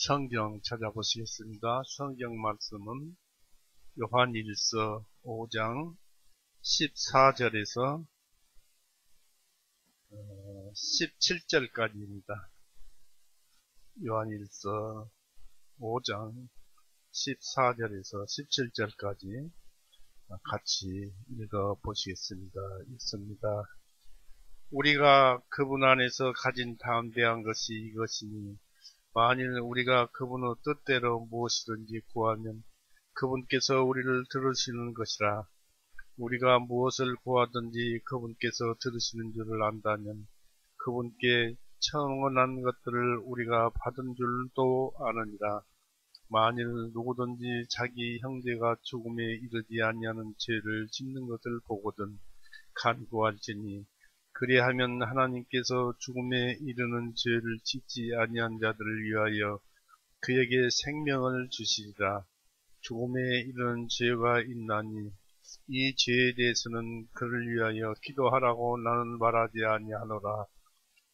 성경 찾아보시겠습니다. 성경 말씀은 요한일서 5장 14절에서 17절까지입니다. 요한일서 5장 14절에서 17절까지 같이 읽어보시겠습니다. 읽습니다. 우리가 그분 안에서 가진 담대한 것이 이것이니 만일 우리가 그분의 뜻대로 무엇이든지 구하면 그분께서 우리를 들으시는 것이라. 우리가 무엇을 구하든지 그분께서 들으시는 줄을 안다면 그분께 청원한 것들을 우리가 받은 줄도 아느니라. 만일 누구든지 자기 형제가 죽음에 이르지 아니하는 죄를 짓는 것을 보거든 간구할지니 그리하면 하나님께서 죽음에 이르는 죄를 짓지 아니한 자들을 위하여 그에게 생명을 주시리라. 죽음에 이르는 죄가 있나니 이 죄에 대해서는 그를 위하여 기도하라고 나는 말하지 아니하노라.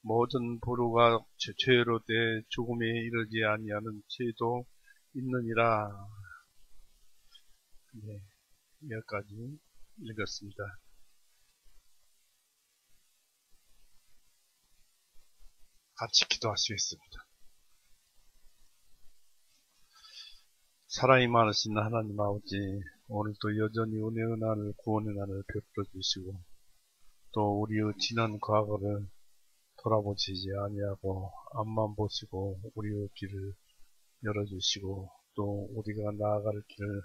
모든 부류가 죄로 돼 죽음에 이르지 아니하는 죄도 있느니라. 네, 여기까지 읽었습니다. 같이 기도하시겠습니다. 사랑이 많으신 하나님 아버지, 오늘도 여전히 은혜의 날을 구원의 날을 베풀어 주시고 또 우리의 지난 과거를 돌아보시지 아니하고 앞만 보시고 우리의 길을 열어주시고 또 우리가 나아갈 길을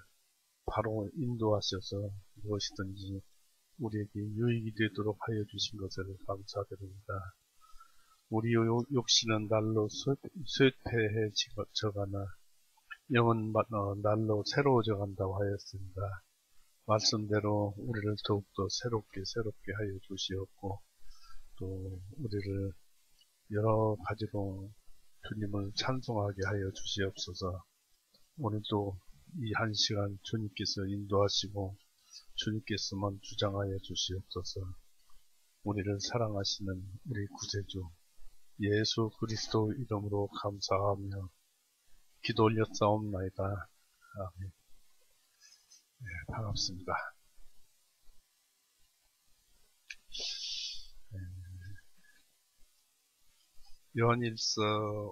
바로 인도하셔서 무엇이든지 우리에게 유익이 되도록 하여 주신 것을 감사드립니다. 우리의 욕심은 날로 쇠퇴해져가나 영은 날로 새로워져 간다고 하였습니다. 말씀대로 우리를 더욱더 새롭게 하여 주시었고 또 우리를 여러 가지로 주님을 찬송하게 하여 주시옵소서. 오늘도 이 한 시간 주님께서 인도하시고 주님께서만 주장하여 주시옵소서. 우리를 사랑하시는 우리 구세주 예수 그리스도 이름으로 감사하며 기도 올렸사옵나이다. 아멘. 네, 반갑습니다. 요한일서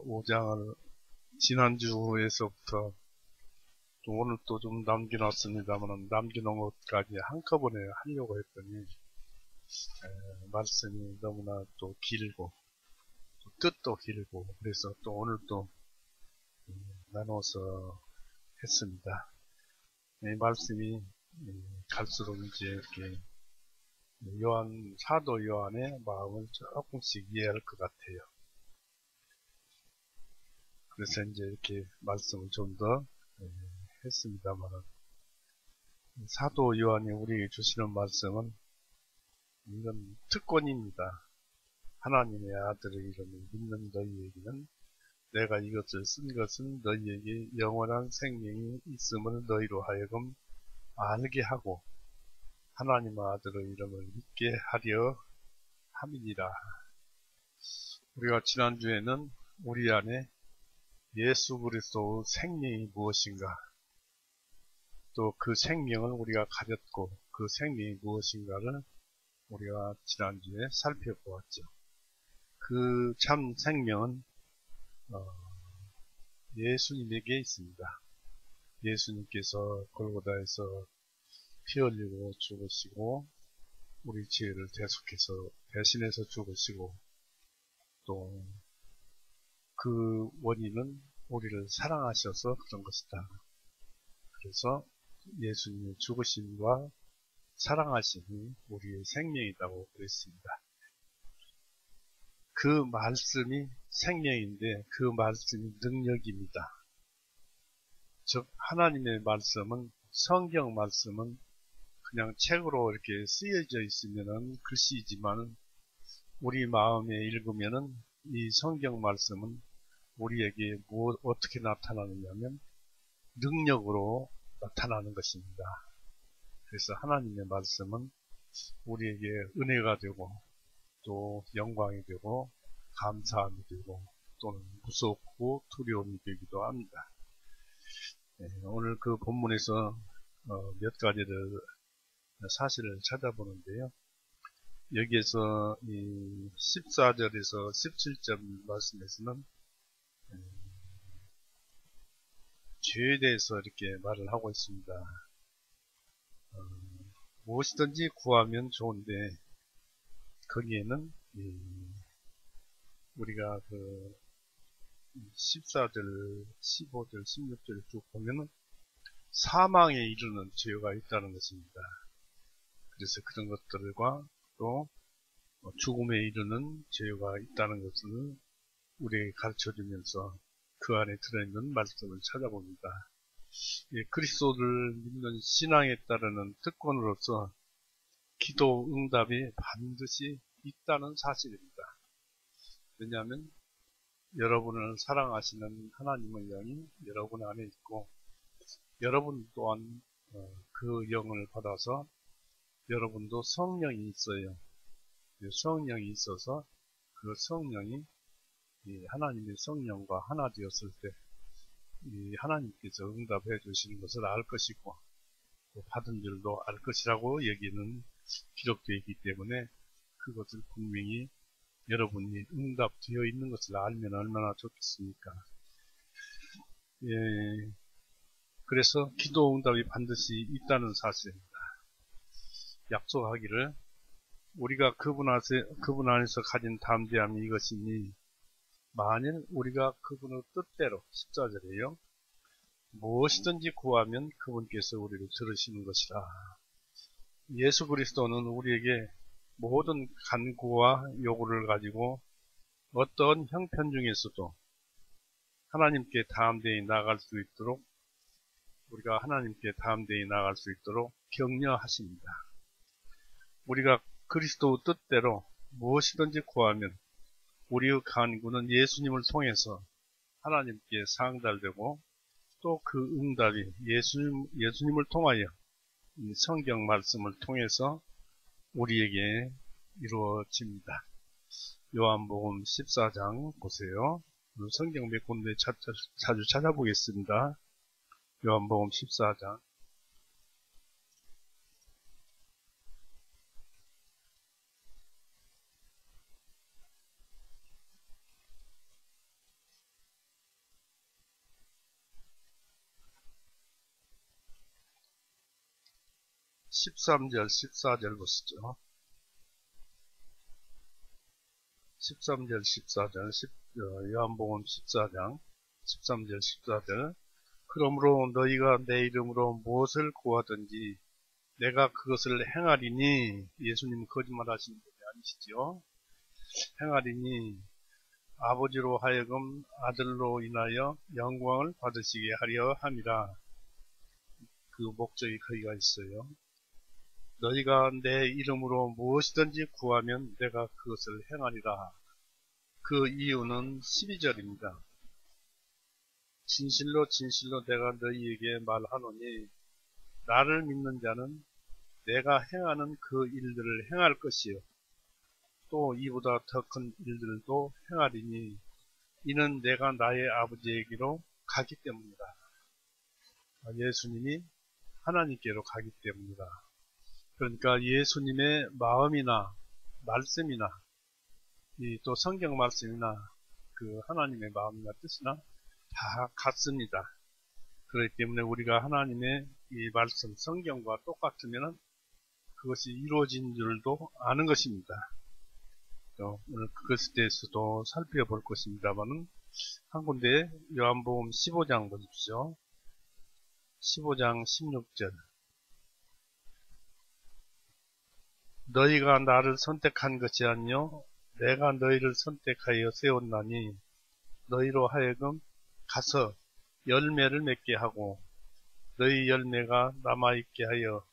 5장을 지난주에서부터 또 오늘 또 좀 남겨놨습니다만 남겨놓은 것까지 한꺼번에 하려고 했더니 말씀이 너무나 또 길고 또 뜻도 길고 그래서 또 오늘 또 나눠서 했습니다. 이 말씀이 갈수록 이제 이렇게 사도 요한의 마음을 조금씩 이해할 것 같아요. 그래서 이제 이렇게 말씀을 좀 더 했습니다만 사도 요한이 우리에게 주시는 말씀은 이건 특권입니다. 하나님의 아들의 이름을 믿는 너희에게는 내가 이것을 쓴 것은 너희에게 영원한 생명이 있음을 너희로 하여금 알게 하고 하나님의 아들의 이름을 믿게 하려 함이니라. 우리가 지난주에는 우리 안에 예수 그리스도의 생명이 무엇인가 또 그 생명을 우리가 가졌고 그 생명이 무엇인가를 우리가 지난주에 살펴보았죠. 그 참 생명은 예수님에게 있습니다. 예수님께서 골고다에서 피 흘리고 죽으시고 우리 죄를 대신해서 죽으시고 또 그 원인은 우리를 사랑하셔서 그런 것이다. 그래서 예수님의 죽으심과 사랑하심이 우리의 생명이라고 그랬습니다. 그 말씀이 생명인데 그 말씀이 능력입니다. 즉 하나님의 말씀은 성경 말씀은 그냥 책으로 이렇게 쓰여져 있으면은 글씨이지만 우리 마음에 읽으면은 이 성경 말씀은 우리에게 어떻게 나타나느냐면 능력으로 나타나는 것입니다. 그래서 하나님의 말씀은 우리에게 은혜가 되고 또 영광이 되고 감사함이 되고 또는 무섭고 두려움이 되기도 합니다. 오늘 그 본문에서 몇 가지를 사실을 찾아보는데요. 여기에서 이 14절에서 17절 말씀에서는 죄에 대해서 이렇게 말을 하고 있습니다. 무엇이든지 구하면 좋은데 거기에는 우리가 그 14절, 15절, 16절 쭉 보면은 사망에 이르는 죄가 있다는 것입니다. 그래서 그런 것들과 또 죽음에 이르는 죄가 있다는 것을 우리에게 가르쳐주면서 그 안에 들어있는 말씀을 찾아봅니다. 그리스도를 믿는 신앙에 따르는 특권으로서 기도 응답이 반드시 있다는 사실입니다. 왜냐하면 여러분을 사랑하시는 하나님의 영이 여러분 안에 있고 여러분 또한 그 영을 받아서 여러분도 성령이 있어요. 성령이 있어서 그 성령이 하나님의 성령과 하나 되었을 때 하나님께서 응답해 주시는 것을 알 것이고 받은 줄도 알 것이라고 여기는 기록되어 있기 때문에 그것을 분명히 여러분이 응답되어 있는 것을 알면 얼마나 좋겠습니까? 그래서 기도 응답이 반드시 있다는 사실입니다. 약속하기를 우리가 그분 안에서 가진 담대함이 이것이니 만일 우리가 그분의 뜻대로 14절에요. 무엇이든지 구하면 그분께서 우리를 들으시는 것이라. 예수 그리스도는 우리에게 모든 간구와 요구를 가지고 어떤 형편 중에서도 하나님께 담대히 나아갈 수 있도록 우리가 하나님께 담대히 나아갈 수 있도록 격려하십니다. 우리가 그리스도 뜻대로 무엇이든지 구하면 우리의 간구는 예수님을 통해서 하나님께 상달되고 또 그 응답이 예수님을 통하여 이 성경 말씀을 통해서 우리에게 이루어집니다. 요한복음 14장 보세요. 성경 몇 군데 자주 찾아보겠습니다. 요한복음 14장 13절, 14절 보시죠. 13절, 14절, 요한복음 14장, 13절, 14절. 그러므로 너희가 내 이름으로 무엇을 구하든지 내가 그것을 행하리니, 예수님은 거짓말 하시는 분이 아니시죠? 행하리니 아버지로 하여금 아들로 인하여 영광을 받으시게 하려 함이라. 그 목적이 거기가 있어요. 너희가 내 이름으로 무엇이든지 구하면 내가 그것을 행하리라. 그 이유는 12절입니다. 진실로 진실로 내가 너희에게 말하노니 나를 믿는 자는 내가 행하는 그 일들을 행할 것이요 또 이보다 더 큰 일들도 행하리니 이는 내가 나의 아버지에게로 가기 때문이다. 예수님이 하나님께로 가기 때문이다. 그러니까 예수님의 마음이나 말씀이나 또 성경 말씀이나 그 하나님의 마음이나 뜻이나 다 같습니다. 그렇기 때문에 우리가 하나님의 이 말씀 성경과 똑같으면 그것이 이루어진 줄도 아는 것입니다. 오늘 그것에 대해서도 살펴볼 것입니다만은 한 군데 요한복음 15장 보십시오. 15장 16절. 너희가 나를 선택한 것이 아니요 내가 너희를 선택하여 세웠나니 너희로 하여금 가서 열매를 맺게 하고 너희 열매가 남아있게 하여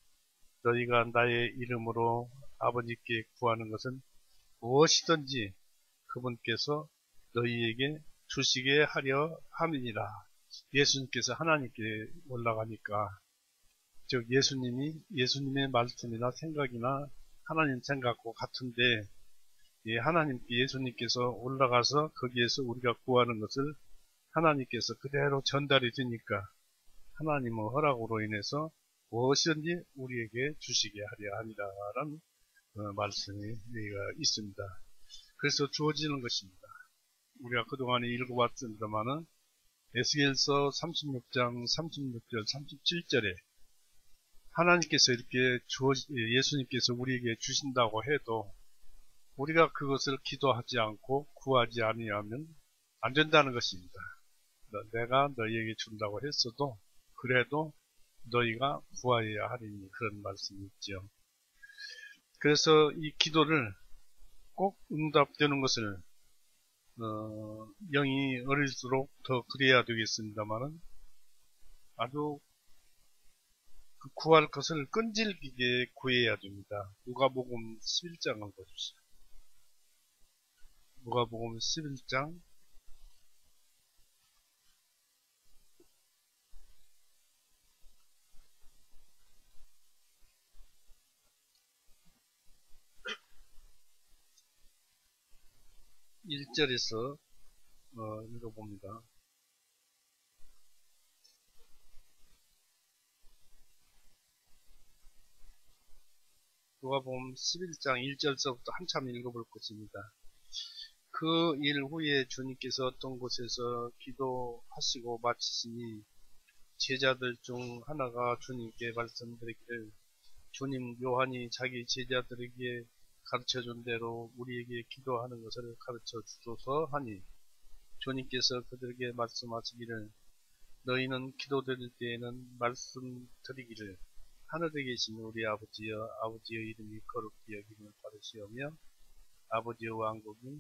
너희가 나의 이름으로 아버지께 구하는 것은 무엇이든지 그분께서 너희에게 주시게 하려 함이니라. 예수님께서 하나님께 올라가니까 즉 예수님의 말씀이나 생각이나 하나님 생각과 같은데 예, 예수님께서 올라가서 거기에서 우리가 구하는 것을 하나님께서 그대로 전달이 되니까 하나님의 허락으로 인해서 무엇이든지 우리에게 주시게 하려 하니라라는 말씀이 여기가 있습니다. 그래서 주어지는 것입니다. 우리가 그동안에 읽어봤습니다만은 에스겔서 36장 36절 37절에 하나님께서 이렇게 예수님께서 우리에게 주신다고 해도 우리가 그것을 기도하지 않고 구하지 아니하면 안 된다는 것입니다. 내가 너희에게 준다고 했어도 그래도 너희가 구하여야 하리니 그런 말씀이 있죠. 그래서 이 기도를 꼭 응답되는 것을 영이 어릴수록 더 그래야 되겠습니다만은 아주 그 구할 것을 끈질기게 구해야 됩니다. 누가복음 11장을 보십시오. 누가복음 11장 1절에서 읽어봅니다. 누가복음 11장 1절서부터 한참 읽어볼 것입니다. 그 일 후에 주님께서 어떤 곳에서 기도하시고 마치시니 제자들 중 하나가 주님께 말씀드리기를 주님, 요한이 자기 제자들에게 가르쳐준 대로 우리에게 기도하는 것을 가르쳐 주소서 하니 주님께서 그들에게 말씀하시기를 너희는 기도드릴 때에는 말씀드리기를 하늘에 계신 우리 아버지여 아버지의 이름이 거룩히 여김을 받으시오며 아버지의 왕국이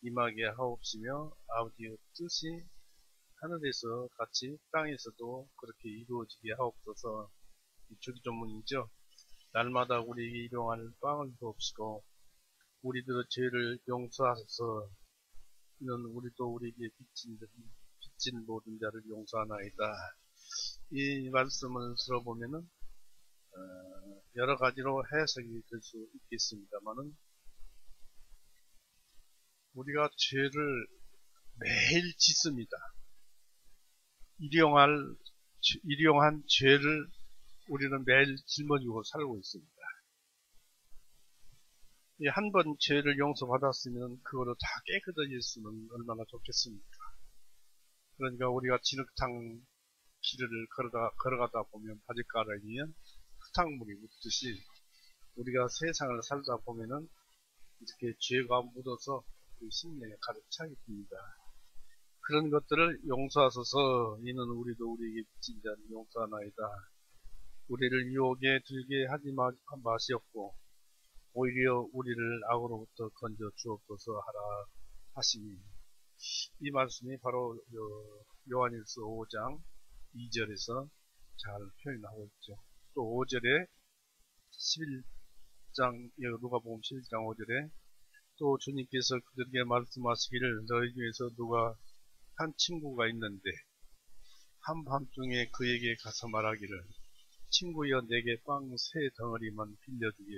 임하게 하옵시며 아버지의 뜻이 하늘에서 같이 땅에서도 그렇게 이루어지게 하옵소서. 주기도문이죠. 날마다 우리에게 일용할 빵을 주옵시고 우리들의 죄를 용서하소서. 이는 우리도 우리에게 빚진 모든 자를 용서하나이다. 이 말씀을 들어보면은 여러 가지로 해석이 될 수 있겠습니다만은 우리가 죄를 매일 짓습니다. 일용한 죄를 우리는 매일 짊어지고 살고 있습니다. 한 번 죄를 용서받았으면 그거로 다 깨끗해졌으면 얼마나 좋겠습니까? 그러니까 우리가 진흙탕 길을 걸어가다 보면 바짓가랑이에 흙탕물이 묻듯이 우리가 세상을 살다 보면은 이렇게 죄가 묻어서 우리 심령에 가득 차게 됩니다. 그런 것들을 용서하소서. 이는 우리도 우리에게 빚진 자를 용서하나이다. 우리를 유혹에 들게 하지 마시옵고 오히려 우리를 악으로부터 건져 주옵소서 하라 하시니 이 말씀이 바로 요한일서 5장 2절에서 잘 표현하고 있죠. 또 5절에 11장 누가복음 11장 5절에 또 주님께서 그들에게 말씀하시기를 너희 중에서 누가 한 친구가 있는데 한밤중에 그에게 가서 말하기를 친구여 내게 빵 3덩어리만 빌려주게.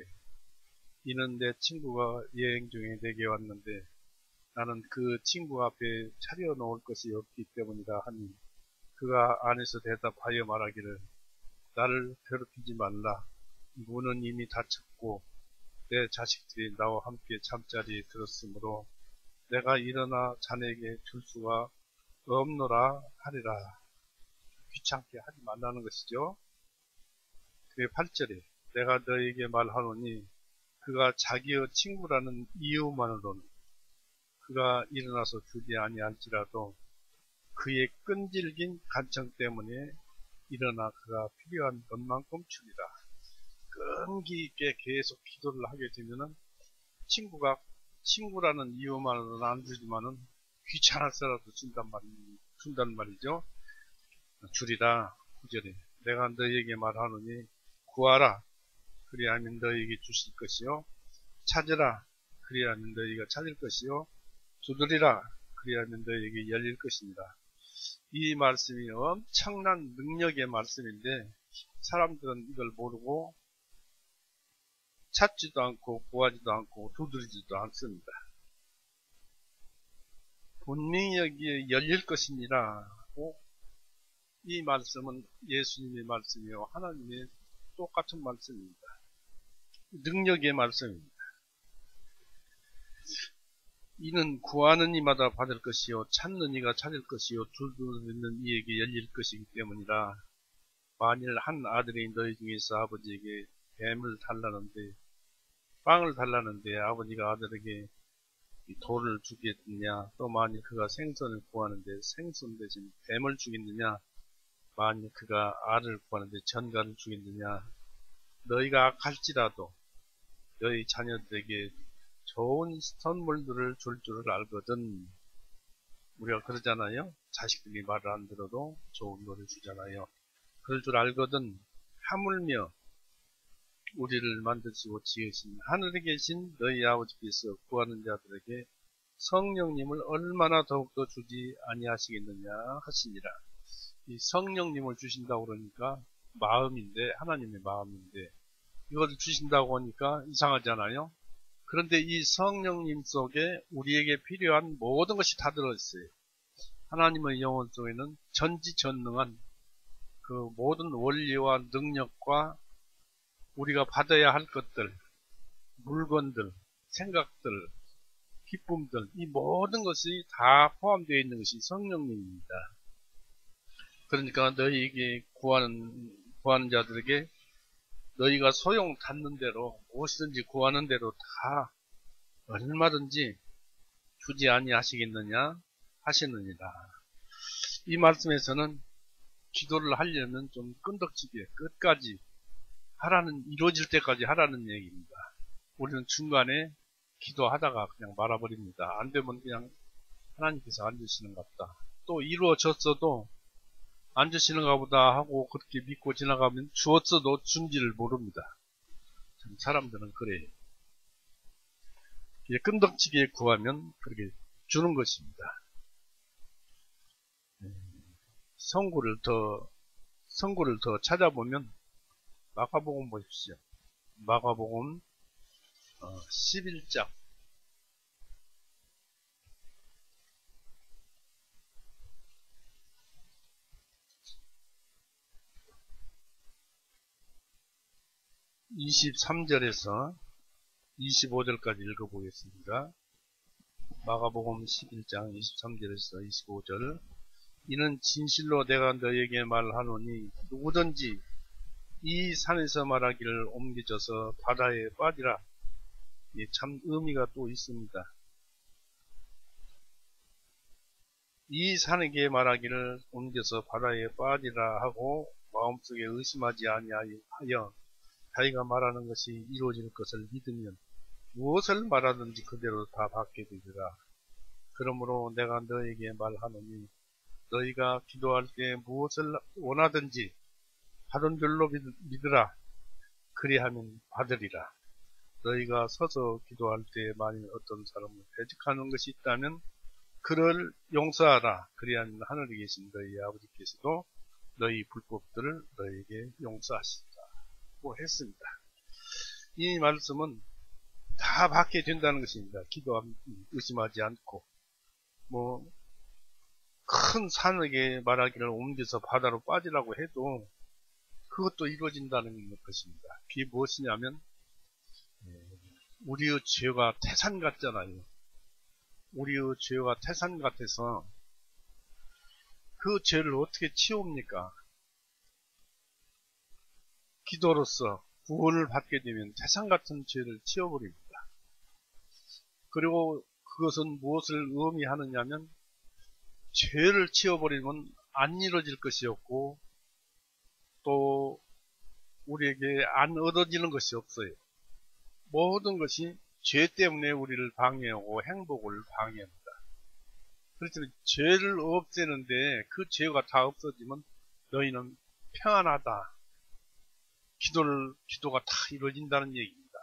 이는 내 친구가 여행 중에 내게 왔는데 나는 그 친구 앞에 차려놓을 것이 없기 때문이다 하니 그가 안에서 대답하여 말하기를 나를 괴롭히지 말라. 문은 이미 닫혔고 내 자식들이 나와 함께 잠자리에 들었으므로 내가 일어나 자네에게 줄 수가 없노라 하리라. 귀찮게 하지 말라는 것이죠. 그의 8절에 내가 너에게 말하노니 그가 자기의 친구라는 이유만으로는 그가 일어나서 주지 아니할지라도 그의 끈질긴 간청 때문에 일어나 그가 필요한 것만큼 주리라. 끈기 있게 계속 기도를 하게 되면은 친구라는 이유만으로는 안 주지만은 귀찮아서라도 준단 말이죠. 주리라. 9절에 내가 너희에게 말하노니 구하라. 그리하면 너희에게 주실 것이요. 찾으라. 그리하면 너희가 찾을 것이요. 두드리라. 그리하면 너희에게 열릴 것입니다. 이 말씀이 엄청난 능력의 말씀인데 사람들은 이걸 모르고 찾지도 않고 구하지도 않고 두드리지도 않습니다. 분명히 여기에 열릴 것이니라 하고, 이 말씀은 예수님의 말씀이요 하나님의 똑같은 말씀입니다. 능력의 말씀입니다. 이는 구하는 이마다 받을 것이요 찾는 이가 찾을 것이요 두드리는 이에게 열릴 것이기 때문이라. 만일 한 아들이 너희 중에서 아버지에게 뱀을 달라는데 빵을 달라는데 아버지가 아들에게 돌을 주겠느냐? 또 만일 그가 생선을 구하는데 생선 대신 뱀을 주겠느냐? 만일 그가 알을 구하는데 전갈을 주겠느냐? 너희가 갈지라도 너희 자녀들에게 좋은 선물들을 줄 줄을 알거든. 우리가 그러잖아요. 자식들이 말을 안 들어도 좋은 거를 주잖아요. 그럴 줄 알거든. 하물며 우리를 만드시고 지으신 하늘에 계신 너희 아버지께서 구하는 자들에게 성령님을 얼마나 더욱더 주지 아니하시겠느냐 하시니라. 이 성령님을 주신다고 그러니까 마음인데, 하나님의 마음인데, 이걸 주신다고 하니까 이상하잖아요. 그런데 이 성령님 속에 우리에게 필요한 모든 것이 다 들어있어요. 하나님의 영혼 속에는 전지전능한 그 모든 원리와 능력과 우리가 받아야 할 것들, 물건들, 생각들, 기쁨들, 이 모든 것이 다 포함되어 있는 것이 성령님입니다. 그러니까 너희에게 구하는 자들에게 너희가 소용 닿는 대로 무엇이든지 구하는 대로 다 얼마든지 주지 아니하시겠느냐 하시느니라. 이 말씀에서는 기도를 하려면 좀 끈덕지게 끝까지 하라는, 이루어질 때까지 하라는 얘기입니다. 우리는 중간에 기도하다가 그냥 말아버립니다. 안 되면 그냥 하나님께서 안 주시는가 보다. 또 이루어졌어도 안 주시는가 보다 하고 그렇게 믿고 지나가면 주었어도 준지를 모릅니다. 참 사람들은 그래요. 끈덕지게 구하면 그렇게 주는 것입니다. 성구를 더 찾아보면 마가복음 보십시오. 마가복음 11장 23절에서 25절까지 읽어보겠습니다. 마가복음 11장 23절에서 25절. 이는 진실로 내가 너에게 말하노니 누구든지 이 산에서 말하기를 옮겨져서 바다에 빠지라. 참 의미가 또 있습니다. 이 산에게 말하기를 옮겨서 바다에 빠지라 하고 마음속에 의심하지 아니하여 자기가 말하는 것이 이루어질 것을 믿으면 무엇을 말하든지 그대로 다 받게 되리라. 그러므로 내가 너에게 말하노니 너희가 기도할 때 무엇을 원하든지 받은 줄로 믿으라. 그리하면 받으리라. 너희가 서서 기도할 때 만일 어떤 사람을 배직하는 것이 있다면 그를 용서하라. 그리하면 하늘에 계신 너희 아버지께서도 너희 불법들을 너희에게 용서하시리라. 했습니다. 이 말씀은 다 받게 된다는 것입니다. 의심하지 않고 큰 산에게 말하기를 옮겨서 바다로 빠지라고 해도 그것도 이루어진다는 것입니다. 그게 무엇이냐면 우리의 죄가 태산 같잖아요. 우리의 죄가 태산 같아서 그 죄를 어떻게 치웁니까? 기도로서 구원을 받게 되면 태산 같은 죄를 치워버립니다. 그리고 그것은 무엇을 의미하느냐면 죄를 치워버리면 안 이루어질 것이 없고 또 우리에게 안 얻어지는 것이 없어요. 모든 것이 죄 때문에 우리를 방해하고 행복을 방해합니다. 그렇지만 죄를 없애는데 그 죄가 다 없어지면 너희는 평안하다. 기도가 다 이루어진다는 얘기입니다.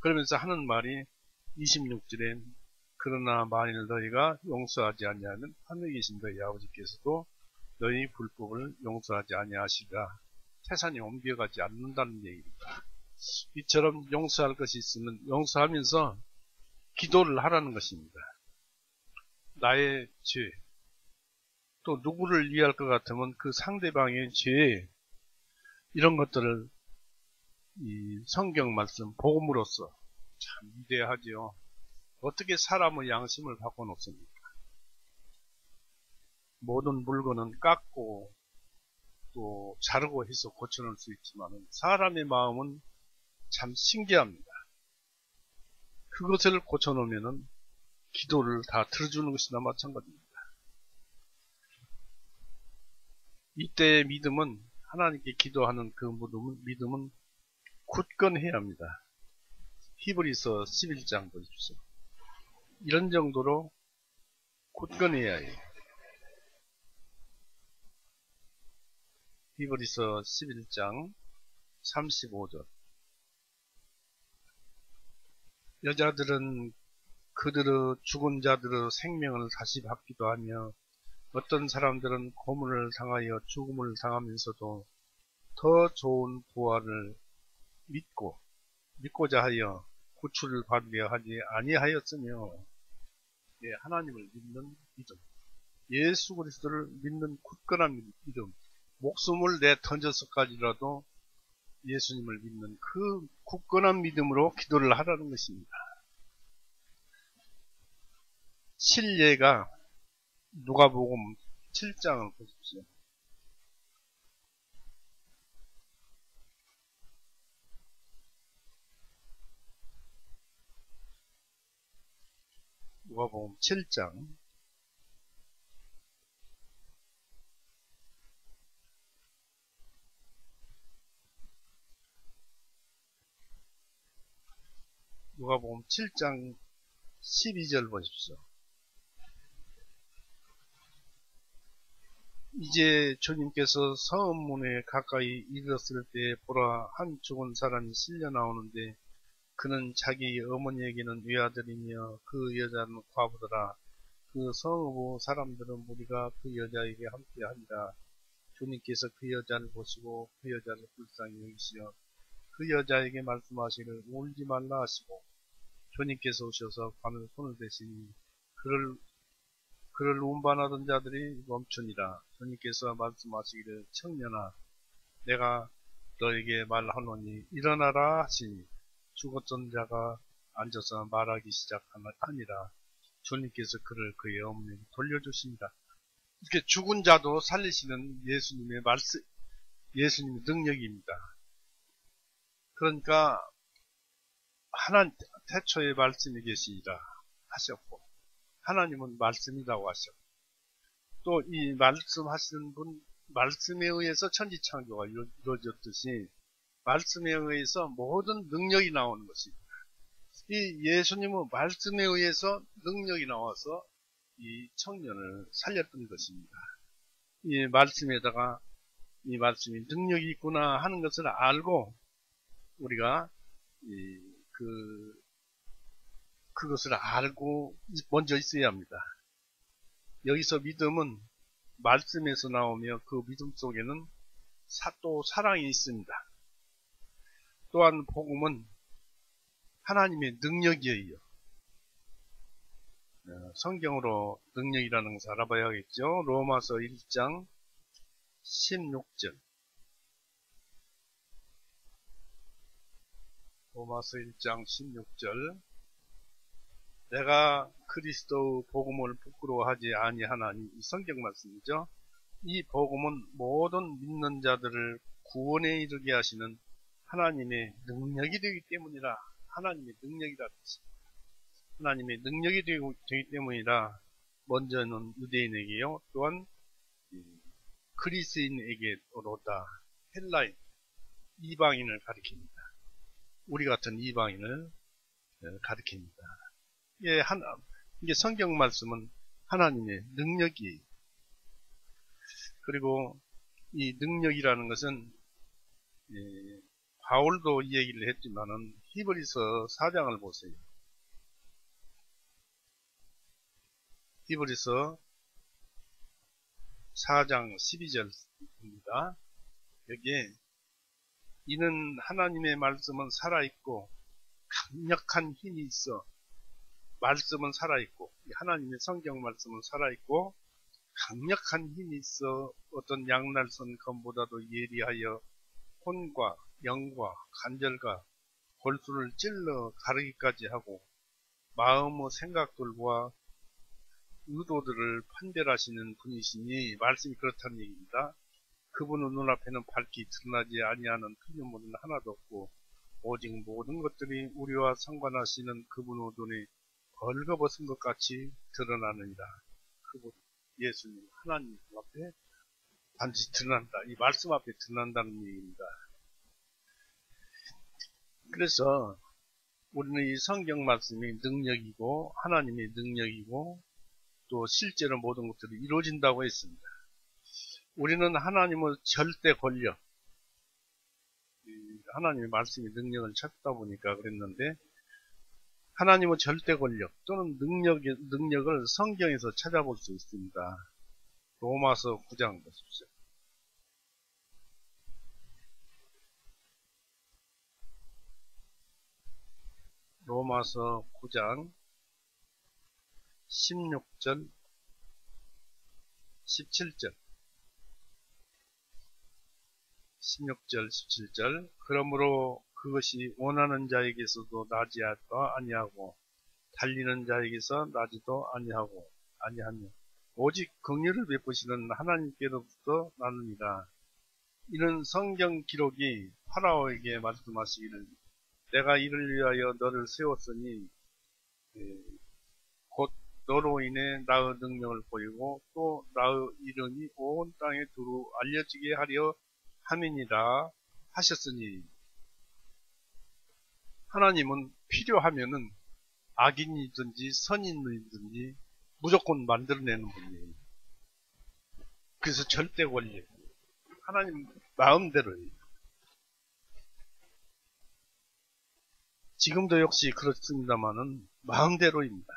그러면서 하는 말이 26절에 그러나 만일 너희가 용서하지 아니하면 하늘에 계신 너희 아버지께서도 너희 불법을 용서하지 아니하시리라. 태산이 옮겨가지 않는다는 얘기입니다. 이처럼 용서할 것이 있으면 용서하면서 기도를 하라는 것입니다. 나의 죄, 또 누구를 이해할 것 같으면 그 상대방의 죄, 이런 것들을 이 성경 말씀, 복음으로써 참 위대하지요. 어떻게 사람의 양심을 바꿔놓습니까? 모든 물건은 깎고 또 자르고 해서 고쳐놓을 수 있지만 사람의 마음은 참 신기합니다. 그것을 고쳐놓으면 기도를 다 들어주는 것이나 마찬가지입니다. 이때의 믿음은, 하나님께 기도하는 그 믿음은 굳건해야 합니다. 히브리서 11장 보십시오. 이런 정도로 굳건해야 해요. 히브리서 11장 35절. 여자들은 그들의 죽은 자들의 생명을 다시 받기도 하며 어떤 사람들은 고문을 당하여 죽음을 당하면서도 더 좋은 부활을 믿고자 하여 구출을 받으려 하지 아니하였으며, 하나님을 믿는 믿음, 예수 그리스도를 믿는 굳건한 믿음, 목숨을 내 던져서까지라도 예수님을 믿는 그 굳건한 믿음으로 기도를 하라는 것입니다. 실례가 누가복음 7장을 보십시오. 누가복음 7장 12절 보십시오. 이제 주님께서 성문에 가까이 이르렀을 때 보라, 한 죽은 사람이 실려 나오는데 그는 자기 어머니에게는 외아들이며 그 여자는 과부더라. 그 성읍의 사람들은 무리가 그 여자에게 함께하니라. 주님께서 그 여자를 보시고 그 여자를 불쌍히 여기시어 그 여자에게 말씀하시기를 울지 말라 하시고, 주님께서 오셔서 관을 손을 대시니 그를 운반하던 자들이 멈추니라. 주님께서 말씀하시기를 청년아, 내가 너에게 말하노니 일어나라 하시니 죽었던 자가 앉아서 말하기 시작하니라. 주님께서 그를 그의 어머니에게 돌려주십니다. 이렇게 죽은 자도 살리시는 예수님의 말씀, 예수님의 능력입니다. 그러니까 하나님 태초에 말씀이 계시니라 하셨고, 하나님은 말씀이라고 하셨고, 또 이 말씀하시는 분, 말씀에 의해서 천지창조가 이루어졌듯이 말씀에 의해서 모든 능력이 나오는 것입니다. 이 예수님은 말씀에 의해서 능력이 나와서 이 청년을 살렸던 것입니다. 이 말씀에다가 이 말씀이 능력이 있구나 하는 것을 알고 우리가 그것을 알고 먼저 있어야 합니다. 여기서 믿음은 말씀에서 나오며 그 믿음 속에는 또 사랑이 있습니다. 또한 복음은 하나님의 능력이에요. 성경으로 능력이라는 것을 알아봐야겠죠. 로마서 1장 16절. 로마서 1장 16절. 내가 그리스도의 복음을 부끄러워하지 아니하나니, 이 성경 말씀이죠. 이 복음은 모든 믿는 자들을 구원에 이르게 하시는 하나님의 능력이 되기 때문이라. 하나님의 능력이라. 하나님의 능력이 되기 때문이라. 먼저는 유대인에게요, 또한 그리스인에게로다. 헬라인, 이방인을 가리킵니다. 우리 같은 이방인을 가리킵니다. 이게 성경 말씀은 하나님의 능력이에요. 그리고 이 능력이라는 것은 바울도 이 얘기를 했지만은 히브리서 4장을 보세요. 히브리서 4장 12절입니다. 여기에 이는 하나님의 말씀은 살아있고 강력한 힘이 있어. 말씀은 살아있고, 하나님의 성경 말씀은 살아있고 강력한 힘이 있어 어떤 양날선 검보다도 예리하여 혼과 영과 간절과 골수를 찔러 가르기까지 하고 마음의 생각들과 의도들을 판별하시는 분이시니 말씀이 그렇다는 얘기입니다. 그분의 눈앞에는 밝히 드러나지 아니하는 틀린 모든 하나도 없고 오직 모든 것들이 우리와 상관하시는 그분의 눈에 벌거벗은 것 같이 드러나느니라. 그분 예수님 하나님 앞에 반드시 드러난다. 이 말씀 앞에 드러난다는 얘기입니다. 그래서 우리는 이 성경 말씀이 능력이고 하나님의 능력이고 또 실제로 모든 것들이 이루어진다고 했습니다. 우리는 하나님의 절대 권력, 하나님의 말씀이 능력을 찾다 보니까 그랬는데 하나님의 절대 권력 또는 능력을 성경에서 찾아볼 수 있습니다. 로마서 9장 보십시오. 로마서 9장 16절 17절 16절 17절 그러므로 그것이 원하는 자에게서도 나지 아니하고 달리는 자에게서 나지도 아니하며 오직 긍휼을 베푸시는 하나님께로부터 나느니라. 이는 성경 기록이 파라오에게 말씀하시기를 내가 이를 위하여 너를 세웠으니 곧 너로 인해 나의 능력을 보이고 또 나의 이름이 온 땅에 두루 알려지게 하려 함이니라 하셨으니 하나님은 필요하면은 악인이든지 선인이든지 무조건 만들어내는 분이에요. 그래서 절대 권리 하나님 마음대로예요. 지금도 역시 그렇습니다만은 마음대로입니다.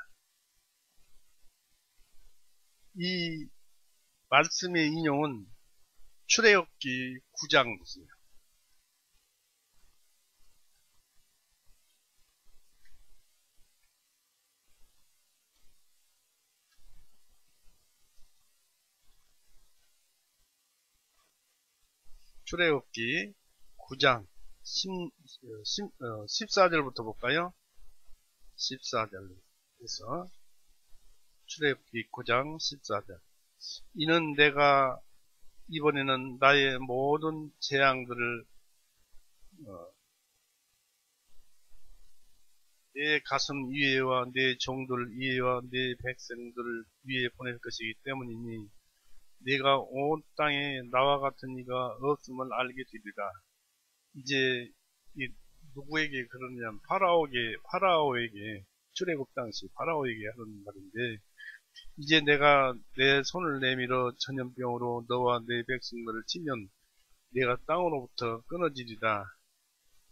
이 말씀의 인용은 출애굽기 9장 보세요. 출애굽기 9장 14절부터 볼까요? 14절에서 출애굽기 9장 14절 이는 내가 이번에는 나의 모든 재앙들을 내 가슴 위에와 내 종들 위에와 내 백성들 위에 보낼 것이기 때문이니 내가 온 땅에 나와 같은 이가 없음을 알게 되리라. 이제 누구에게 그러냐면 파라오에게 출애굽 당시 파라오에게 하는 말인데 이제 내가 내 손을 내밀어 전염병으로 너와 내 백성들을 치면 내가 땅으로부터 끊어지리라.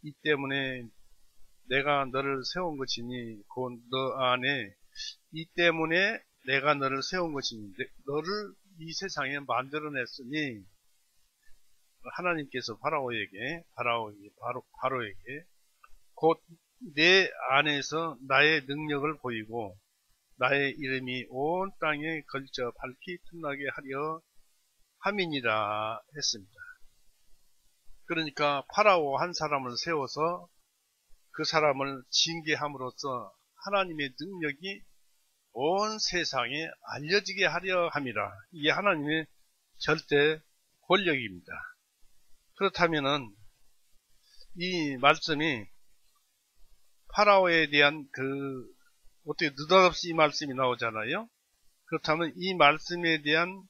이 때문에 내가 너를 세운 것이니 곧 너 안에 이 때문에 내가 너를 세운 것이니 너를 이 세상에 만들어냈으니 하나님께서 바로에게 곧 내 안에서 나의 능력을 보이고 나의 이름이 온 땅에 걸쳐 밝히 틈나게 하려 함이니라 했습니다. 그러니까 파라오 한 사람을 세워서 그 사람을 징계함으로써 하나님의 능력이 온 세상에 알려지게 하려 함이라. 이게 하나님의 절대 권력입니다. 그렇다면은 이 말씀이 파라오에 대한 어떻게 느닷없이 이 말씀이 나오잖아요. 그렇다면 이 말씀에 대한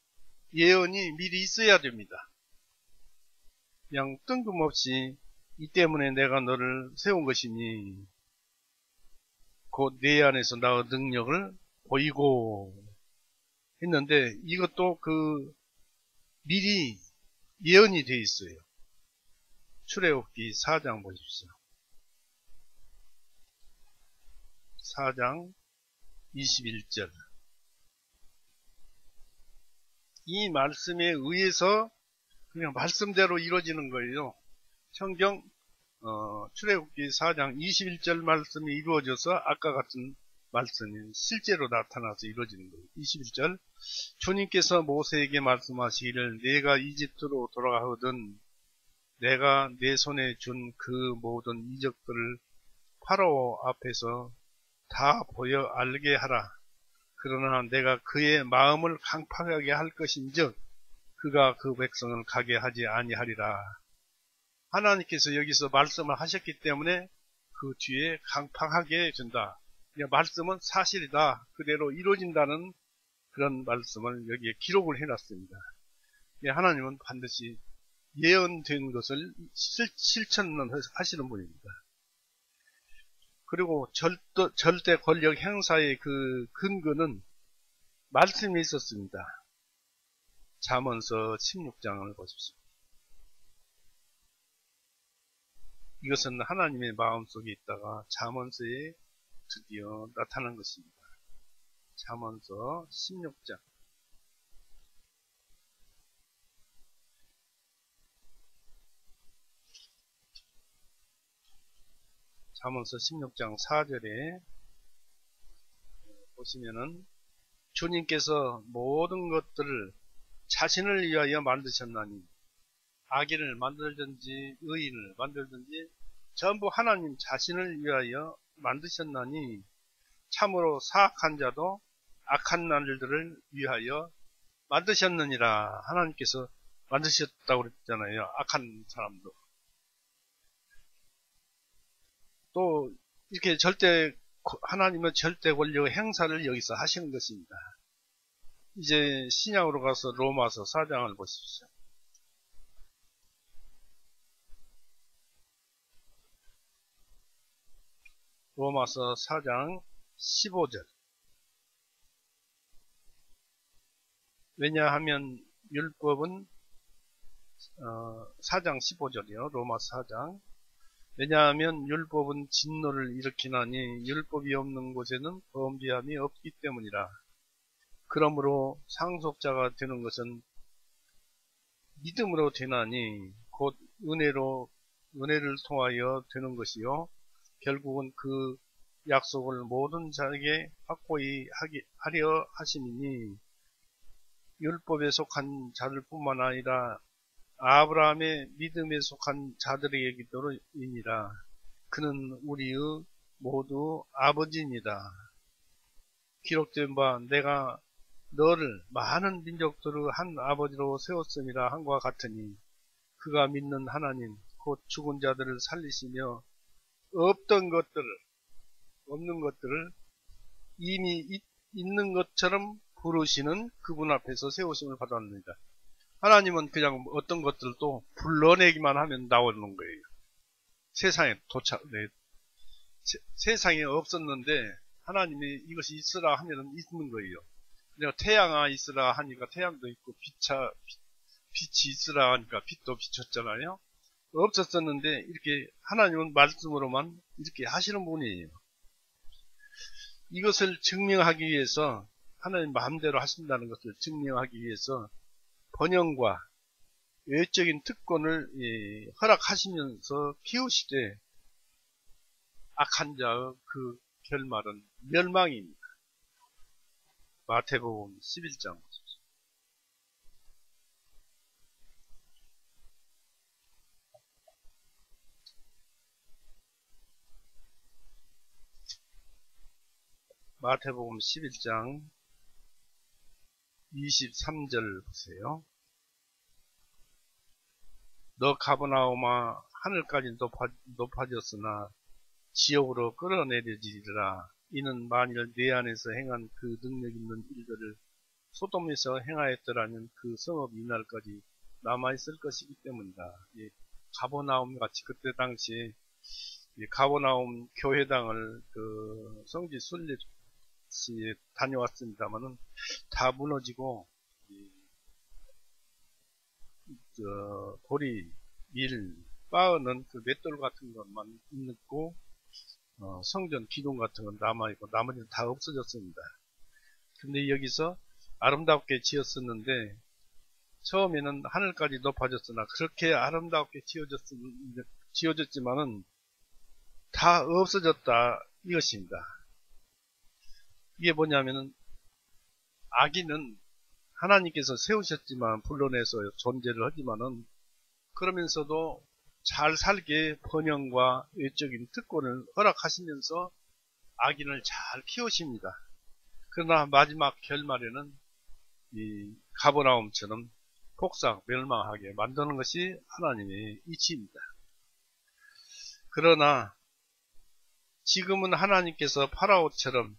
예언이 미리 있어야 됩니다. 그냥 뜬금없이 이 때문에 내가 너를 세운 것이니 곧 내 안에서 나의 능력을 보이고 했는데 이것도 미리 예언이 되어 있어요. 출애굽기 4장 보십시오. 4장 21절 이 말씀에 의해서 그냥 말씀대로 이루어지는 거예요. 성경 출애굽기 4장 21절 말씀이 이루어져서 아까 같은 말씀이 실제로 나타나서 이루어지는 거예요. 21절 주님께서 모세에게 말씀하시기를 내가 이집트로 돌아가거든 내가 내 손에 준 그 모든 이적들을 파라오 앞에서 다 보여 알게 하라. 그러나 내가 그의 마음을 강팍하게 할 것인즉 그가 그 백성을 가게 하지 아니하리라. 하나님께서 여기서 말씀을 하셨기 때문에 그 뒤에 강팍하게 해준다. 말씀은 사실이다. 그대로 이루어진다는 그런 말씀을 여기에 기록을 해놨습니다. 하나님은 반드시 예언된 것을 실천을 하시는 분입니다. 그리고 절대 권력 행사의 그 근거는 말씀이 있었습니다. 잠언서 16장을 보십시오. 이것은 하나님의 마음속에 있다가 잠언서에 드디어 나타난 것입니다. 잠언서 16장 잠언서 16장 4절에 보시면은 주님께서 모든 것들을 자신을 위하여 만드셨나니 악인을 만들든지 의인을 만들든지 전부 하나님 자신을 위하여 만드셨나니 참으로 사악한 자도 악한 날들을 위하여 만드셨느니라. 하나님께서 만드셨다고 그랬잖아요. 악한 사람도. 또 이렇게 하나님의 절대 권력 행사를 여기서 하시는 것입니다. 이제 신약으로 가서 로마서 4장을 보십시오. 로마서 4장 15절. 왜냐하면 율법은 4장 15절이요. 로마서 4장. 왜냐하면 율법은 진노를 일으키나니 율법이 없는 곳에는 범죄함이 없기 때문이라. 그러므로 상속자가 되는 것은 믿음으로 되나니 곧 은혜를 통하여 되는 것이요 결국은 그 약속을 모든 자에게 확고히 하려 하심이니 율법에 속한 자들뿐만 아니라 아브라함의 믿음에 속한 자들에게도이니라. 그는 우리의 모두 아버지입니다. 기록된 바 내가 너를 많은 민족들의 한 아버지로 세웠음이라 한과 같으니 그가 믿는 하나님 곧 죽은 자들을 살리시며 없는 것들을 이미 있는 것처럼 부르시는 그분 앞에서 세우심을 받았습니다. 하나님은 그냥 어떤 것들도 불러내기만 하면 나오는 거예요. 세상에 없었는데 하나님이 이것이 있으라 하면 있는 거예요. 내가 태양아 있으라 하니까 태양도 있고 빛이 있으라 하니까 빛도 비쳤잖아요. 없었었는데 이렇게 하나님은 말씀으로만 이렇게 하시는 분이에요. 이것을 증명하기 위해서 하나님 마음대로 하신다는 것을 증명하기 위해서 번영과 외적인 특권을 허락하시면서 피우시되 악한 자의 그 결말은 멸망입니다. 마태복음 11장 보십시오. 마태복음 11장 23절 보세요. 너 가버나움아 하늘까지 높아졌으나 지옥으로 끌어내려지리라. 이는 만일 내 안에서 행한 그 능력 있는 일들을 소돔에서 행하였더라면 그 성읍 이날까지 남아있을 것이기 때문이다. 가버나움 같이 그때 당시에 가버나움 교회당을 그 성지 순례시에 다녀왔습니다만은 다 무너지고 보리, 밀, 빻는 그 맷돌 같은 것만 있고 성전 기둥 같은 건 남아있고 나머지는 다 없어졌습니다. 근데 여기서 아름답게 지었었는데 처음에는 하늘까지 높아졌으나 그렇게 아름답게 지어졌지만은 다 없어졌다 이것입니다. 이게 뭐냐면은 악인은 하나님께서 세우셨지만 불러내서 존재를 하지만은 그러면서도 잘 살게 번영과 외적인 특권을 허락하시면서 악인을 잘 키우십니다. 그러나 마지막 결말에는 이 가버나움처럼 폭삭 멸망하게 만드는 것이 하나님의 이치입니다. 그러나 지금은 하나님께서 바로처럼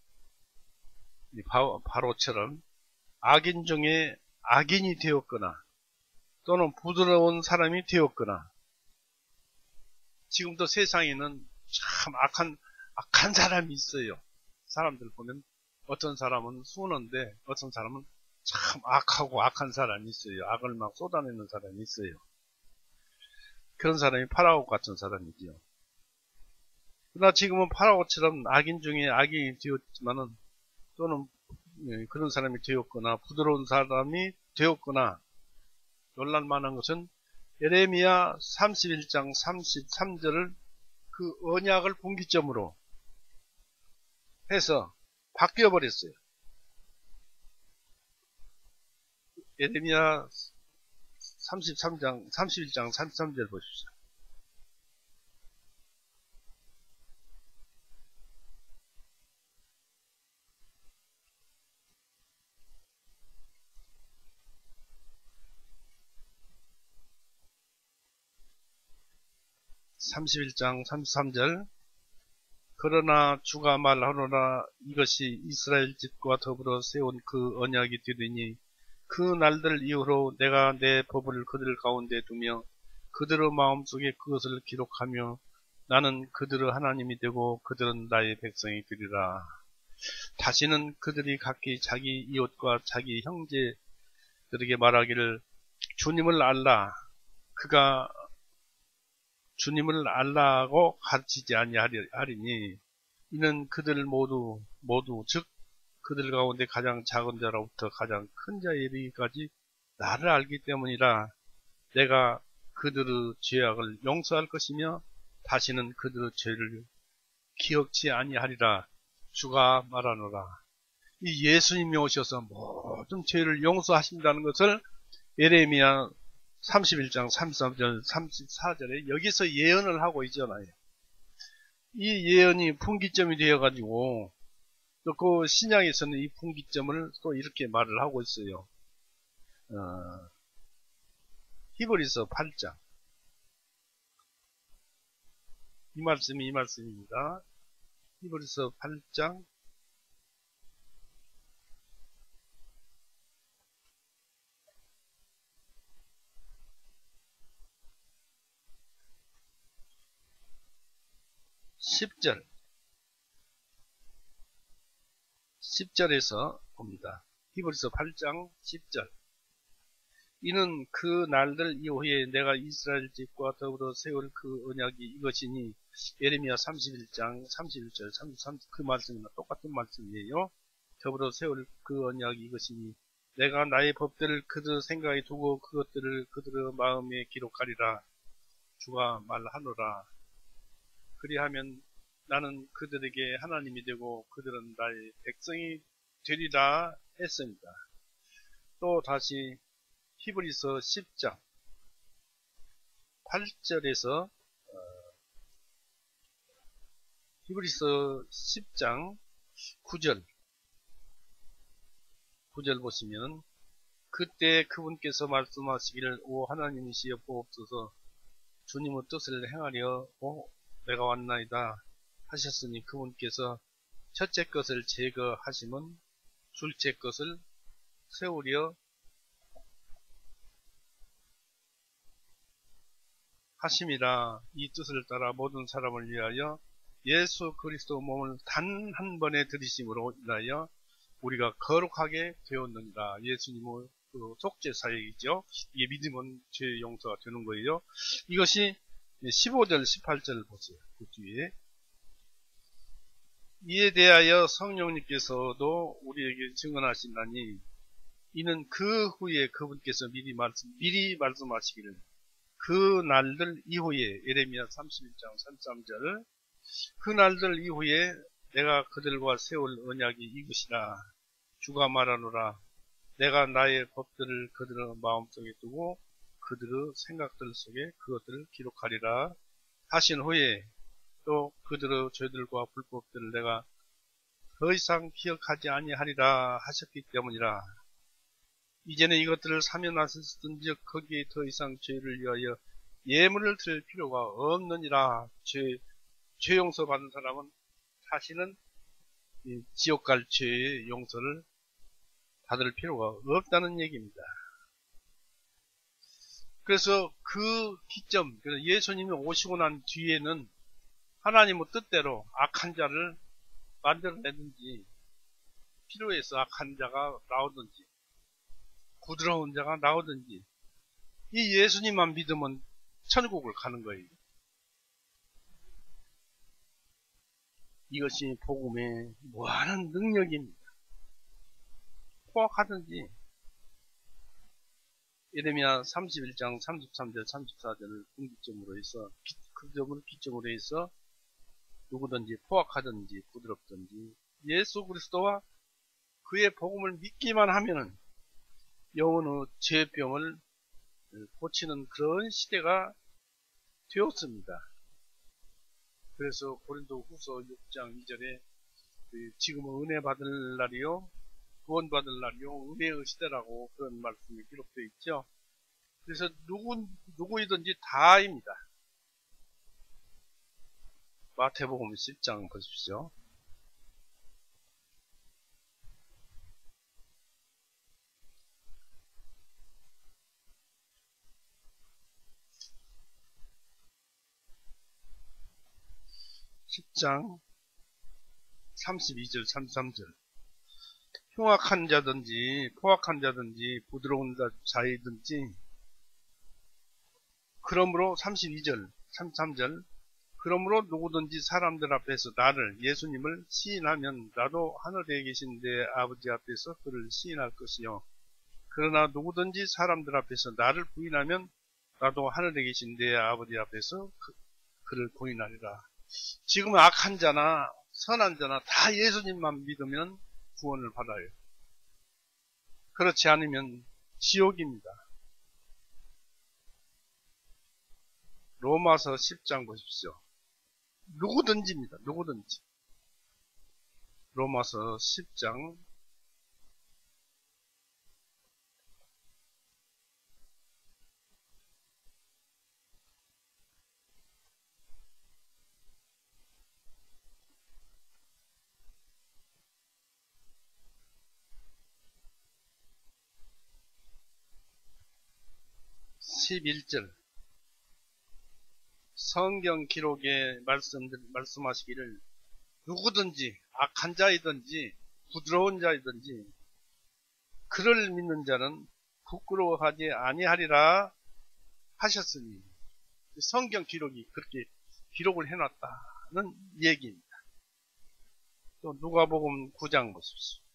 악인 중에 악인이 되었거나 또는 부드러운 사람이 되었거나 지금도 세상에는 참 악한 사람이 있어요. 사람들 보면 어떤 사람은 순한데 어떤 사람은 참 악하고 악한 사람이 있어요. 악을 막 쏟아내는 사람이 있어요. 그런 사람이 파라오 같은 사람이지요. 그러나 지금은 파라오처럼 악인 중에 악인이 되었지만은 또는 그런 사람이 되었거나 부드러운 사람이 되었거나 놀랄만한 것은 예레미야 31장 33절을 그 언약을 분기점으로 해서 바뀌어버렸어요. 예레미야 31장 33절 보십시오. (31장 33절) 그러나 주가 말하노라 이것이 이스라엘 집과 더불어 세운 그 언약이 되리니 그 날들 이후로 내가 내 법을 그들 가운데 두며 그들의 마음속에 그것을 기록하며 나는 그들의 하나님이 되고 그들은 나의 백성이 되리라. 다시는 그들이 각기 자기 이웃과 자기 형제들에게 말하기를 주님을 알라. 그가 주님을 알라고 가르치지 아니하리니 이는 그들 모두 즉 그들 가운데 가장 작은 자로부터 가장 큰 자에 이르기까지 나를 알기 때문이라. 내가 그들의 죄악을 용서할 것이며 다시는 그들의 죄를 기억지 아니하리라. 주가 말하노라. 이 예수님이 오셔서 모든 죄를 용서하신다는 것을 예레미야 31장 33절 34절에 여기서 예언을 하고 있잖아요. 이 예언이 분기점이 되어가지고 또 그 신약에서는 이 분기점을 또 이렇게 말을 하고 있어요. 히브리서 8장 이 말씀입니다. 히브리서 8장 10절에서 봅니다. 히브리서 8장 10절 이는 그 날들 이후에 내가 이스라엘 집과 더불어 세울 그 언약이 이것이니 예레미야 31장 31절 33 그 말씀이나 똑같은 말씀이에요. 더불어 세울 그 언약이 이것이니 내가 나의 법들을 그들 생각에 두고 그것들을 그들의 마음에 기록하리라. 주가 말하노라. 그리하면 나는 그들에게 하나님이 되고 그들은 나의 백성이 되리라 했습니다. 또 다시 히브리서 10장 8절에서 히브리서 10장 9절 보시면 그때 그분께서 말씀하시기를 오 하나님이시여 보옵소서 주님의 뜻을 행하려 내가 왔나이다 하셨으니 그분께서 첫째 것을 제거하시면 둘째 것을 세우려 하심이라. 이 뜻을 따라 모든 사람을 위하여 예수 그리스도 몸을 단 한 번에 들이심으로 인하여 우리가 거룩하게 되었느니라. 예수님의 그 속죄 사역이죠. 이게 믿으면 죄 용서가 되는 거예요. 이것이 15절 18절 보세요. 그 뒤에 이에 대하여 성령님께서도 우리에게 증언하시나니 이는 그 후에 그분께서 미리 말씀하시기를 그 날들 이후에 예레미야 31장 33절 그 날들 이후에 내가 그들과 세울 언약이 이것이라 주가 말하노라 내가 나의 법들을 그들의 마음속에 두고 그들의 생각들 속에 그것들을 기록하리라 하신 후에 또 그들의 죄들과 불법들을 내가 더 이상 기억하지 아니하리라 하셨기 때문이라. 이제는 이것들을 사면하셨은즉 거기에 더 이상 죄를 위하여 예물을 드릴 필요가 없느니라. 죄 용서 받은 사람은 다시는 지옥 갈 죄의 용서를 받을 필요가 없다는 얘기입니다. 그래서 그 기점, 예수님이 오시고 난 뒤에는 하나님의 뜻대로 악한 자를 만들어내든지 필요해서 악한 자가 나오든지 부드러운 자가 나오든지 이 예수님만 믿으면 천국을 가는 거예요. 이것이 복음의 무한한 능력입니다. 포악하든지 예레미야 31장 33절 34절을 분기점으로 해서 그 점을 기점으로 해서 누구든지 포악하든지 부드럽든지 예수 그리스도와 그의 복음을 믿기만 하면은 영혼의 죄병을 고치는 그런 시대가 되었습니다. 그래서 고린도 후서 6장 2절에 지금은 은혜 받을 날이요 구원 받을 날이요 은혜의 시대라고 그런 말씀이 기록되어 있죠. 그래서 누구이든지 다입니다. 마태복음 10장 보십시오. (10장) 32절 33절 흉악한 자든지 포악한 자든지 부드러운 자이든지 그러므로 32절 33절 그러므로 누구든지 사람들 앞에서 나를 예수님을 시인하면 나도 하늘에 계신 내 아버지 앞에서 그를 시인할 것이요 그러나 누구든지 사람들 앞에서 나를 부인하면 나도 하늘에 계신 내 아버지 앞에서 그를 부인하리라. 지금 악한 자나 선한 자나 다 예수님만 믿으면 구원을 받아요. 그렇지 않으면 지옥입니다. 로마서 10장 보십시오. 누구든지입니다. 누구든지. 로마서 10장 11절 성경 기록에 말씀하시기를 누구든지 악한 자이든지 부드러운 자이든지 그를 믿는 자는 부끄러워하지 아니하리라 하셨으니 성경 기록이 그렇게 기록을 해놨다는 얘기입니다. 또 누가복음 9장 보십시오.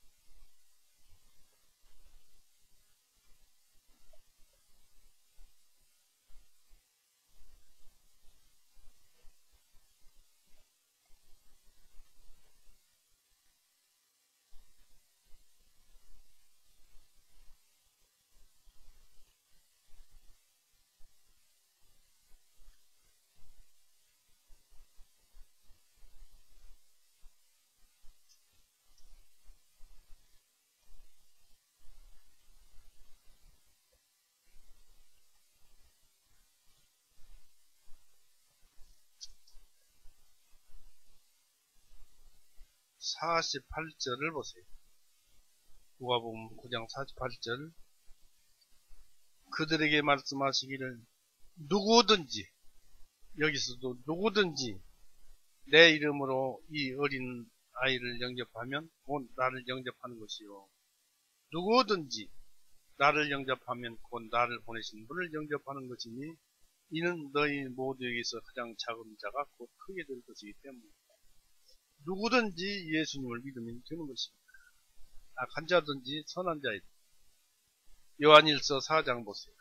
(48절을) 보세요. 누가복음 9장 48절 그들에게 말씀하시기를 누구든지 여기서도 누구든지 내 이름으로 이 어린 아이를 영접하면 곧 나를 영접하는 것이요 누구든지 나를 영접하면 곧 나를 보내신 분을 영접하는 것이니 이는 너희 모두에게서 가장 작은 자가 곧 크게 될 것이기 때문이다. 누구든지 예수님을 믿으면 되는 것입니다. 악한 자든지 선한 자이든 요한일서 4장 보세요.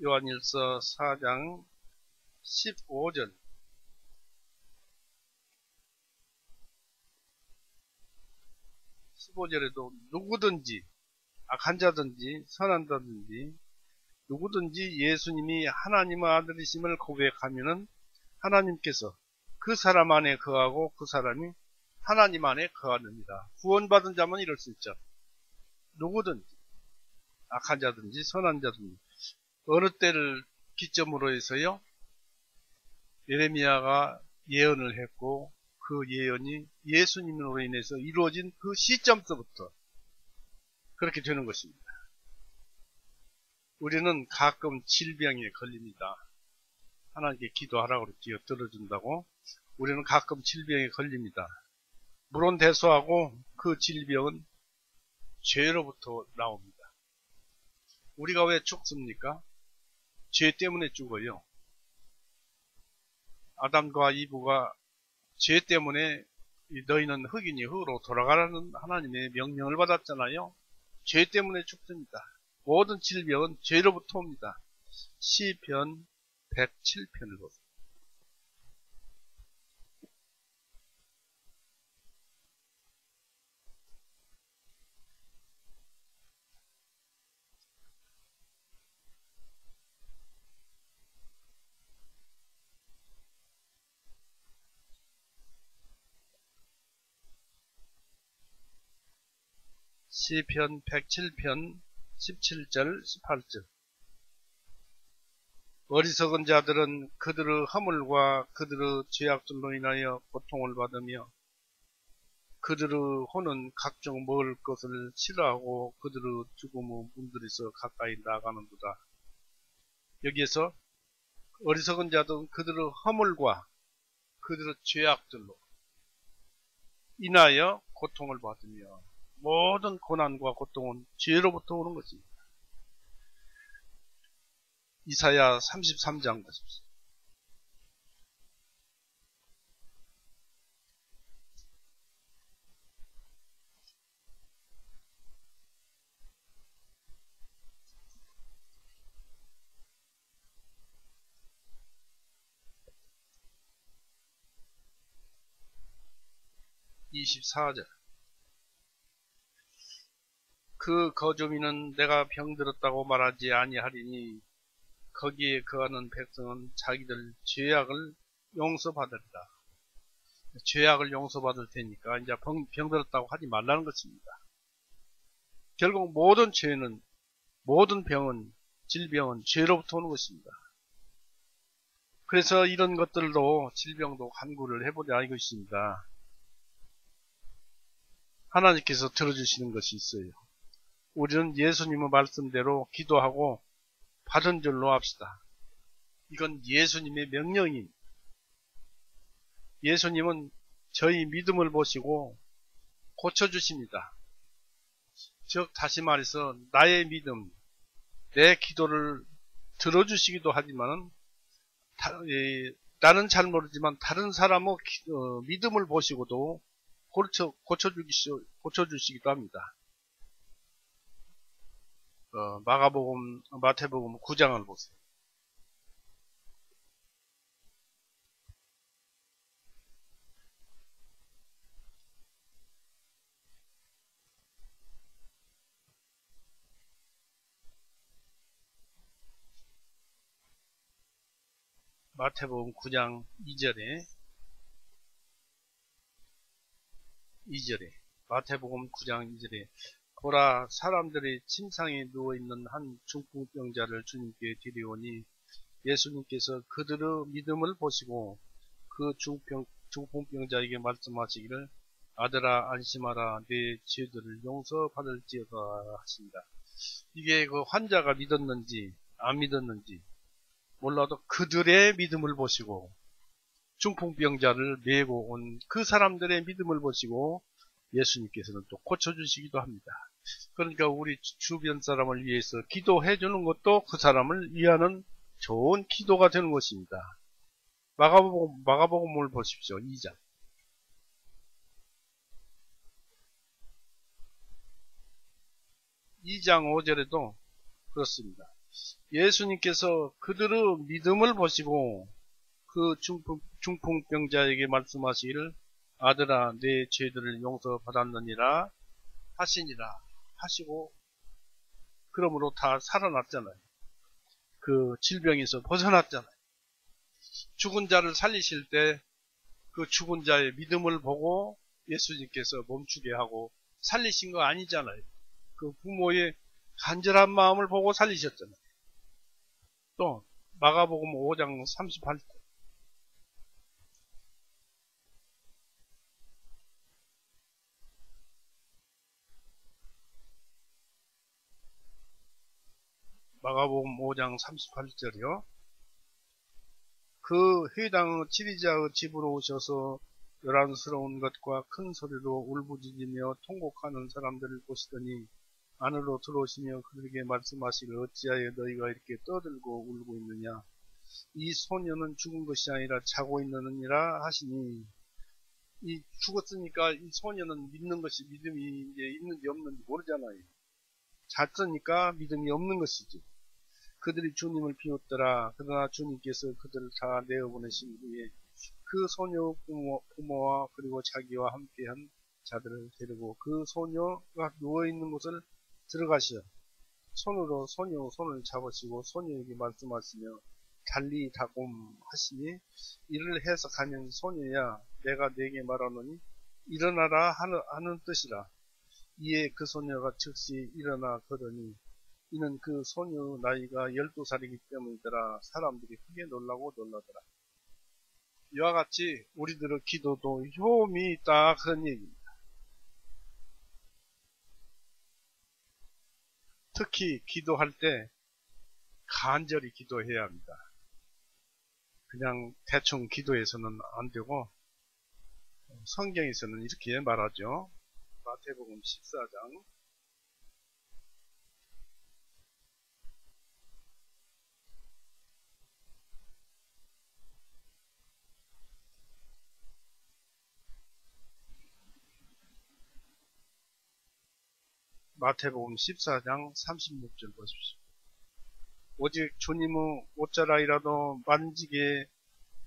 요한일서 4장 15절. 15절에도 누구든지 악한 자든지 선한 자든지 누구든지 예수님이 하나님의 아들이심을 고백하면은 하나님께서 그 사람 안에 거하고 그 사람이 하나님 안에 거하느니라. 구원받은 자만 이럴 수 있죠. 누구든지 악한 자든지 선한 자든지. 어느 때를 기점으로 해서요, 예레미야가 예언을 했고 그 예언이 예수님으로 인해서 이루어진 그 시점서부터 그렇게 되는 것입니다. 우리는 가끔 질병에 걸립니다. 하나님께 기도하라고 그랬지요. 들어준다고. 우리는 가끔 질병에 걸립니다. 물론 대소하고 그 질병은 죄로부터 나옵니다. 우리가 왜 죽습니까? 죄 때문에 죽어요. 아담과 이브가 죄 때문에 너희는 흙이니 흙으로 돌아가라는 하나님의 명령을 받았잖아요. 죄 때문에 죽습니다. 모든 질병은 죄로부터 옵니다. 시편 107편을 보세요. 시편 107편 17절 18절. 어리석은 자들은 그들의 허물과 그들의 죄악들로 인하여 고통을 받으며 그들의 혼은 각종 먹을 것을 싫어하고 그들의 죽음의 문들에서 가까이 나가는도다. 여기에서 어리석은 자들은 그들의 허물과 그들의 죄악들로 인하여 고통을 받으며 모든 고난과 고통은 죄로부터 오는 것입니다. 이사야 33장 보십시오. (24절) 그 거주민은 내가 병들었다고 말하지 아니하리니 거기에 거하는 백성은 자기들 죄악을 용서받으리라. 죄악을 용서받을 테니까 이제 병들었다고 하지 말라는 것입니다. 결국 모든 죄는, 모든 병은, 질병은 죄로부터 오는 것입니다. 그래서 이런 것들도 질병도 간구를 해보자 이것입니다. 하나님께서 들어주시는 것이 있어요. 우리는 예수님의 말씀대로 기도하고 받은 줄로 합시다. 이건 예수님의 명령입니다. 예수님은 저희 믿음을 보시고 고쳐주십니다. 즉 다시 말해서 나의 믿음, 내 기도를 들어주시기도 하지만 나는 잘 모르지만 다른 사람의 믿음을 보시고도 고쳐주시기도 합니다. 마태복음 9장을 보세요. 마태복음 9장 2절에 마태복음 9장 2절에 보라 사람들이 침상에 누워있는 한 중풍병자를 주님께 드리오니 예수님께서 그들의 믿음을 보시고 그 중풍병자에게 말씀하시기를 아들아 안심하라 네 죄들을 용서받을지어다 하십니다. 이게 그 환자가 믿었는지 안 믿었는지 몰라도 그들의 믿음을 보시고 중풍병자를 메고 온 그 사람들의 믿음을 보시고 예수님께서는 또 고쳐주시기도 합니다. 그러니까 우리 주변 사람을 위해서 기도해 주는 것도 그 사람을 위하는 좋은 기도가 되는 것입니다. 마가복음을 보십시오. 2장. 2장 5절에도 그렇습니다. 예수님께서 그들의 믿음을 보시고 그 중풍병자에게 말씀하시기를 아들아 내 죄들을 용서받았느니라 하시니라 하시고 그러므로 다 살아났잖아요. 그 질병에서 벗어났잖아요. 죽은 자를 살리실 때 그 죽은 자의 믿음을 보고 예수님께서 멈추게 하고 살리신 거 아니잖아요. 그 부모의 간절한 마음을 보고 살리셨잖아요. 또 마가복음 5장 38절 마가복음 5장 38절이요. 그 회당의 지리자의 집으로 오셔서 요란스러운 것과 큰 소리로 울부짖으며 통곡하는 사람들을 보시더니 안으로 들어오시며 그들에게 말씀하시기를 어찌하여 너희가 이렇게 떠들고 울고 있느냐. 이 소녀는 죽은 것이 아니라 자고 있느니라 하시니 이 죽었으니까 이 소녀는 믿는 것이 믿음이 이제 있는지 없는지 모르잖아요. 잤으니까 믿음이 없는 것이지. 그들이 주님을 비웃더라. 그러나 주님께서 그들을 다 내어보내신 후에 그 소녀 부모와 그리고 자기와 함께한 자들을 데리고 그 소녀가 누워있는 곳을 들어가시어 손으로 소녀 손을 잡으시고 소녀에게 말씀하시며 달리 다곰 하시니 이를 해석하면 소녀야 내가 네게 말하노니 일어나라 하는 뜻이라. 이에 그 소녀가 즉시 일어나 걸으니 이는 그 소녀 나이가 12살이기 때문이더라. 사람들이 크게 놀라더라. 이와 같이 우리들의 기도도 효험이 있다 그런 얘기입니다. 특히 기도할 때 간절히 기도해야 합니다. 그냥 대충 기도해서는 안 되고 성경에서는 이렇게 말하죠. 마태복음 14장 마태복음 14장 36절 보십시오. 오직 주님의 옷자락이라도 만지게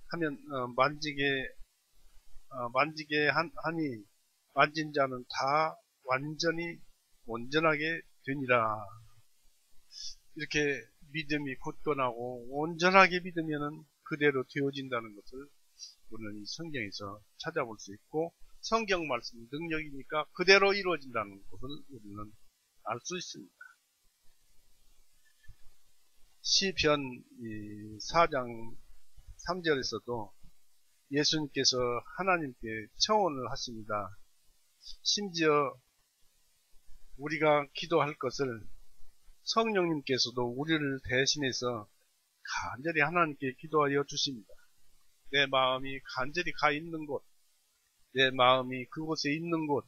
하면 만지게 하니 만진 자는 다 완전히 온전하게 되니라. 이렇게 믿음이 굳건하고 온전하게 믿으면은 그대로 되어진다는 것을 우리는 이 성경에서 찾아볼 수 있고 성경 말씀 능력이니까 그대로 이루어진다는 것을 우리는 알 수 있습니다. 시편 4장 3절에서도 예수님께서 하나님께 청혼을 하십니다. 심지어 우리가 기도할 것을 성령님께서도 우리를 대신해서 간절히 하나님께 기도하여 주십니다. 내 마음이 간절히 가 있는 곳, 내 마음이 그곳에 있는 곳,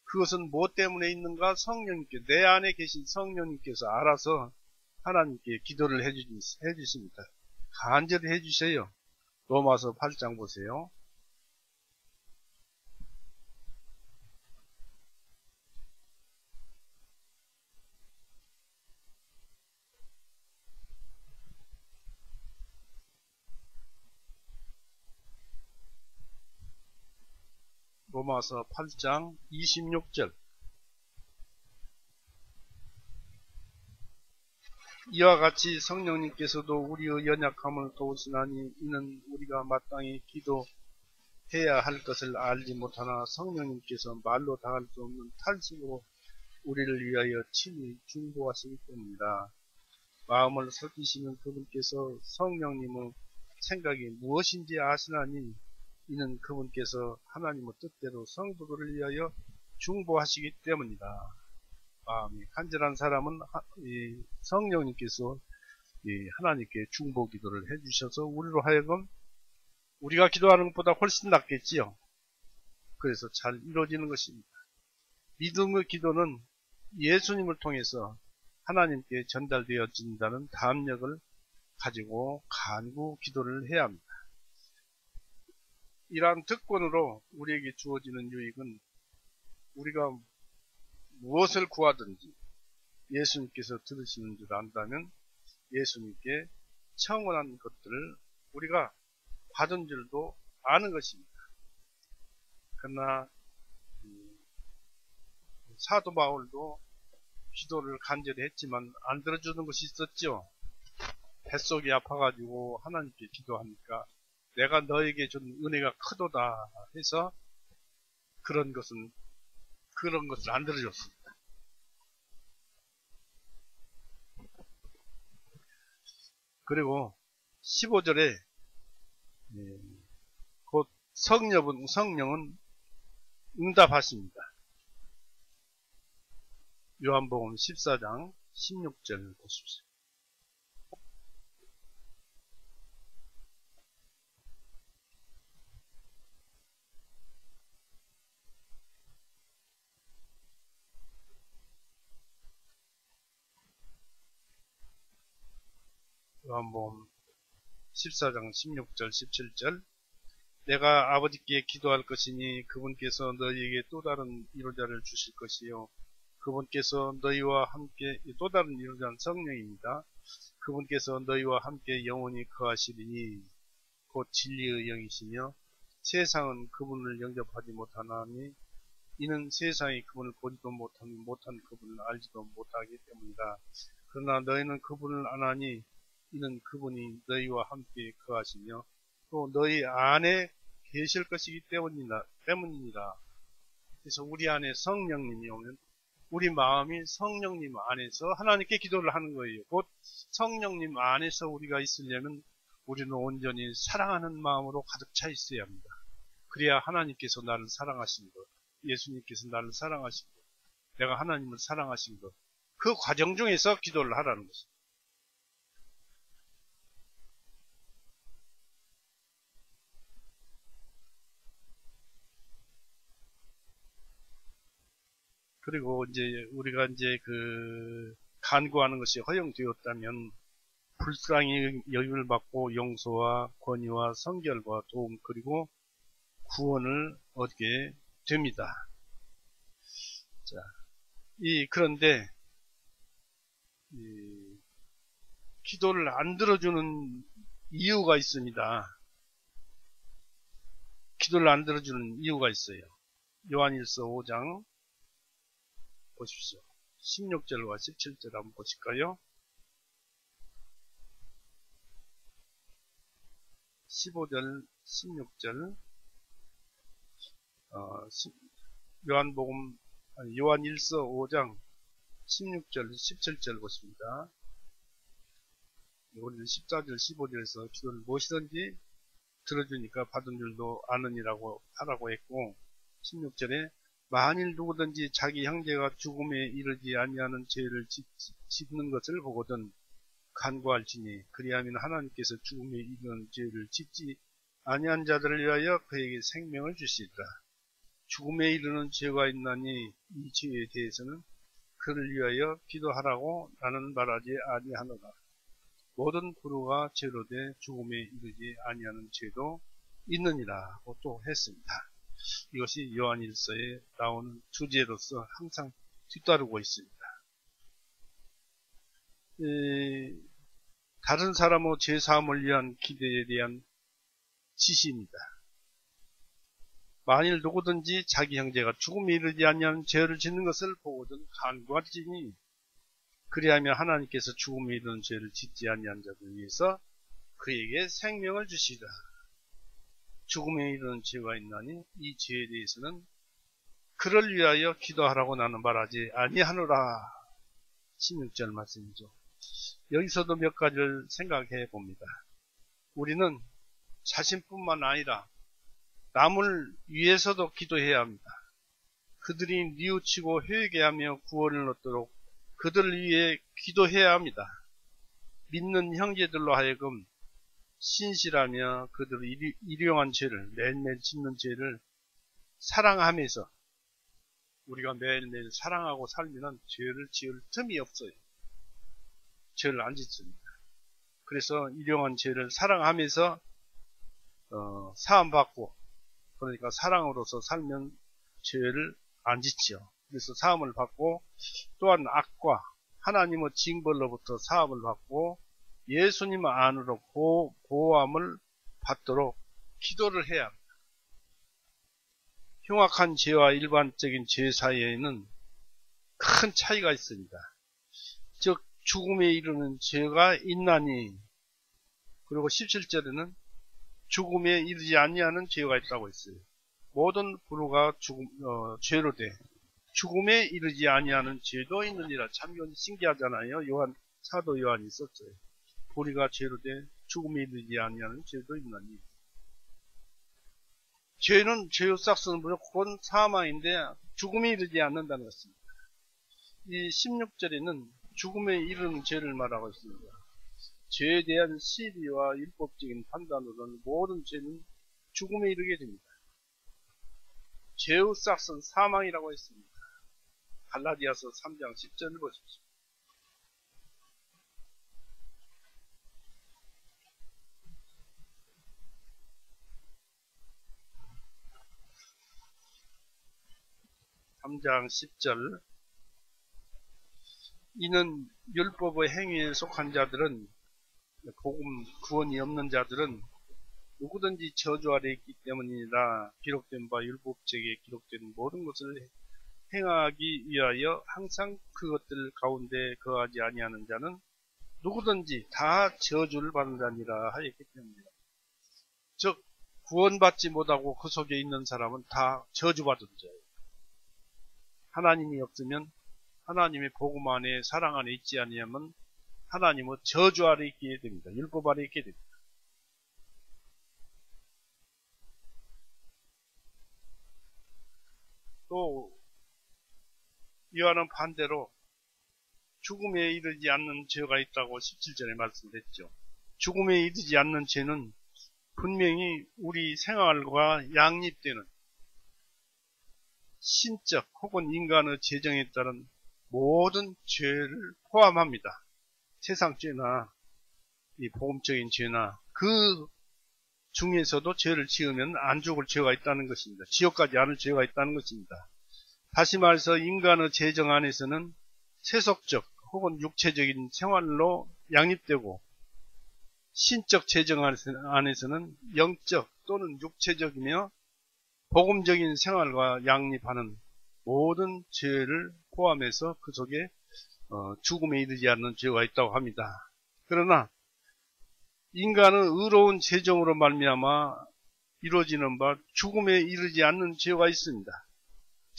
그것은 무엇 때문에 있는가? 성령님께, 내 안에 계신 성령님께서 알아서 하나님께 기도를 해주십니다. 간절히 해주세요. 로마서 8장 보세요. 로마서 8장 26절 이와 같이 성령님께서도 우리의 연약함을 도우시나니 이는 우리가 마땅히 기도해야 할 것을 알지 못하나 성령님께서 말로 다할 수 없는 탄식으로 우리를 위하여 친히 중보하시기 때문이다. 마음을 살피시는 그분께서 성령님의 생각이 무엇인지 아시나니 이는 그분께서 하나님의 뜻대로 성도들을 위하여 중보하시기 때문이다. 마음이 간절한 사람은 성령님께서 하나님께 중보 기도를 해주셔서 우리로 하여금 우리가 기도하는 것보다 훨씬 낫겠지요. 그래서 잘 이루어지는 것입니다. 믿음의 기도는 예수님을 통해서 하나님께 전달되어진다는 담력을 가지고 간구 기도를 해야 합니다. 이러한 특권으로 우리에게 주어지는 유익은 우리가 무엇을 구하든지 예수님께서 들으시는 줄 안다면 예수님께 청원한 것들을 우리가 받은 줄도 아는 것입니다. 그러나 사도 바울도 기도를 간절히 했지만 안 들어주는 것이 있었죠. 뱃속이 아파가지고 하나님께 기도하니까 내가 너에게 준 은혜가 크도다 해서 그런 것을 안 들어줬습니다. 그리고 15절에 곧 성령은 응답하십니다. 요한복음 14장 16절 보십시오. 요한복음 14장 16절 17절 내가 아버지께 기도할 것이니 그분께서 너희에게 또 다른 이로자를 주실 것이요 그분께서 너희와 함께 또 다른 이로자는 성령입니다. 그분께서 너희와 함께 영원히 거하시리니 곧 진리의 영이시며 세상은 그분을 영접하지 못하나니 이는 세상이 그분을 보지도 못한 그분을 알지도 못하기 때문이다. 그러나 너희는 그분을 아나니 이는 그분이 너희와 함께 거하시며 또 너희 안에 계실 것이기 때문이니라. 그래서 우리 안에 성령님이 오면 우리 마음이 성령님 안에서 하나님께 기도를 하는 거예요. 곧 성령님 안에서 우리가 있으려면 우리는 온전히 사랑하는 마음으로 가득 차 있어야 합니다. 그래야 하나님께서 나를 사랑하신 것, 예수님께서 나를 사랑하신 것, 내가 하나님을 사랑하신 것, 그 과정 중에서 기도를 하라는 것입니다. 그리고 우리가 간구하는 것이 허용되었다면 불쌍히 여김을 받고 용서와 권위와 성결과 도움 그리고 구원을 얻게 됩니다. 자, 그런데 기도를 안 들어주는 이유가 있습니다. 기도를 안 들어주는 이유가 있어요. 요한일서 5장 보십시오. 16절과 17절 한번 보실까요? 15절, 16절, 요한일서 5장 16절, 17절 보십니다. 우리는 14절, 15절에서 기도를 무엇이든지 들어주니까 받은 줄도 아느니라고 하라고 했고 16절에 만일 누구든지 자기 형제가 죽음에 이르지 아니하는 죄를 짓는 것을 보거든 간구할지니 그리하면 하나님께서 죽음에 이르는 죄를 짓지 아니한 자들을 위하여 그에게 생명을 주시리라. 죽음에 이르는 죄가 있나니 이 죄에 대해서는 그를 위하여 기도하라고 나는 말하지 아니하노라. 모든 불의가 죄로 돼 죽음에 이르지 아니하는 죄도 있느니라고 또 했습니다. 이것이 요한일서에 나오는 주제로서 항상 뒤따르고 있습니다. 다른 사람의 죄사함을 위한 기대에 대한 지시입니다. 만일 누구든지 자기 형제가 죽음에 이르지 아니하는 죄를 짓는 것을 보거든 간구할지니 그리하면 하나님께서 죽음에 이르는 죄를 짓지 아니한 자들 위해서 그에게 생명을 주시리라. 죽음에 이르는 죄가 있나니 이 죄에 대해서는 그를 위하여 기도하라고 나는 말하지 아니하노라. 16절 말씀이죠. 여기서도 몇 가지를 생각해 봅니다. 우리는 자신뿐만 아니라 남을 위해서도 기도해야 합니다. 그들이 뉘우치고 회개하며 구원을 얻도록 그들을 위해 기도해야 합니다. 믿는 형제들로 하여금 신실하며 그들의 일용한 죄를 매일매일 짓는 죄를 사랑하면서 우리가 매일매일 사랑하고 살면 죄를 지을 틈이 없어요. 죄를 안 짓습니다. 그래서 일용한 죄를 사랑하면서 사함받고 그러니까 사랑으로서 살면 죄를 안 짓지요. 그래서 사함을 받고 또한 악과 하나님의 징벌로부터 사함을 받고 예수님 안으로 보호함을 받도록 기도를 해야 합니다. 흉악한 죄와 일반적인 죄 사이에는 큰 차이가 있습니다. 즉 죽음에 이르는 죄가 있나니, 그리고 17절에는 죽음에 이르지 아니하는 죄가 있다고 했어요. 모든 불우가 죄로 돼 죽음에 이르지 아니하는 죄도 있느니라. 참 신기하잖아요. 사도 요한이 썼어요. 불의가 죄로 돼 죽음에 이르지 아니하는 죄도 있나니. 죄의 싹스는 무조건 사망인데 죽음에 이르지 않는다는 것입니다. 이 16절에는 죽음에 이르는 죄를 말하고 있습니다. 죄에 대한 시비와 율법적인 판단으로는 모든 죄는 죽음에 이르게 됩니다. 죄의 싹스는 사망이라고 했습니다. 갈라디아서 3장 10절을 보십시오. (3장 10절) 이는 율법의 행위에 속한 자들은, 복음 구원이 없는 자들은 누구든지 저주 아래 있기 때문이라. 기록된 바 율법책에 기록된 모든 것을 행하기 위하여 항상 그것들 가운데 거하지 아니하는 자는 누구든지 다 저주를 받는다니라 하였기 때문이다. 즉 구원받지 못하고 그 속에 있는 사람은 다 저주받은 자예요. 하나님이 없으면, 하나님의 복음 안에 사랑 안에 있지 아니하면 하나님은 저주 아래 있게 됩니다. 율법 아래 있게 됩니다. 또 이와는 반대로 죽음에 이르지 않는 죄가 있다고 17절에 말씀드렸죠. 죽음에 이르지 않는 죄는 분명히 우리 생활과 양립되는 신적 혹은 인간의 재정에 따른 모든 죄를 포함합니다. 세상 죄나 이 복음적인 죄나 그 중에서도 죄를 지으면 안 죽을 죄가 있다는 것입니다. 지옥 가지 않을 죄가 있다는 것입니다. 다시 말해서 인간의 재정 안에서는 세속적 혹은 육체적인 생활로 양립되고, 신적 재정 안에서는 영적 또는 육체적이며 복음적인 생활과 양립하는 모든 죄를 포함해서 그 속에 죽음에 이르지 않는 죄가 있다고 합니다. 그러나 인간은 의로운 재정으로 말미암아 이루어지는 바 죽음에 이르지 않는 죄가 있습니다.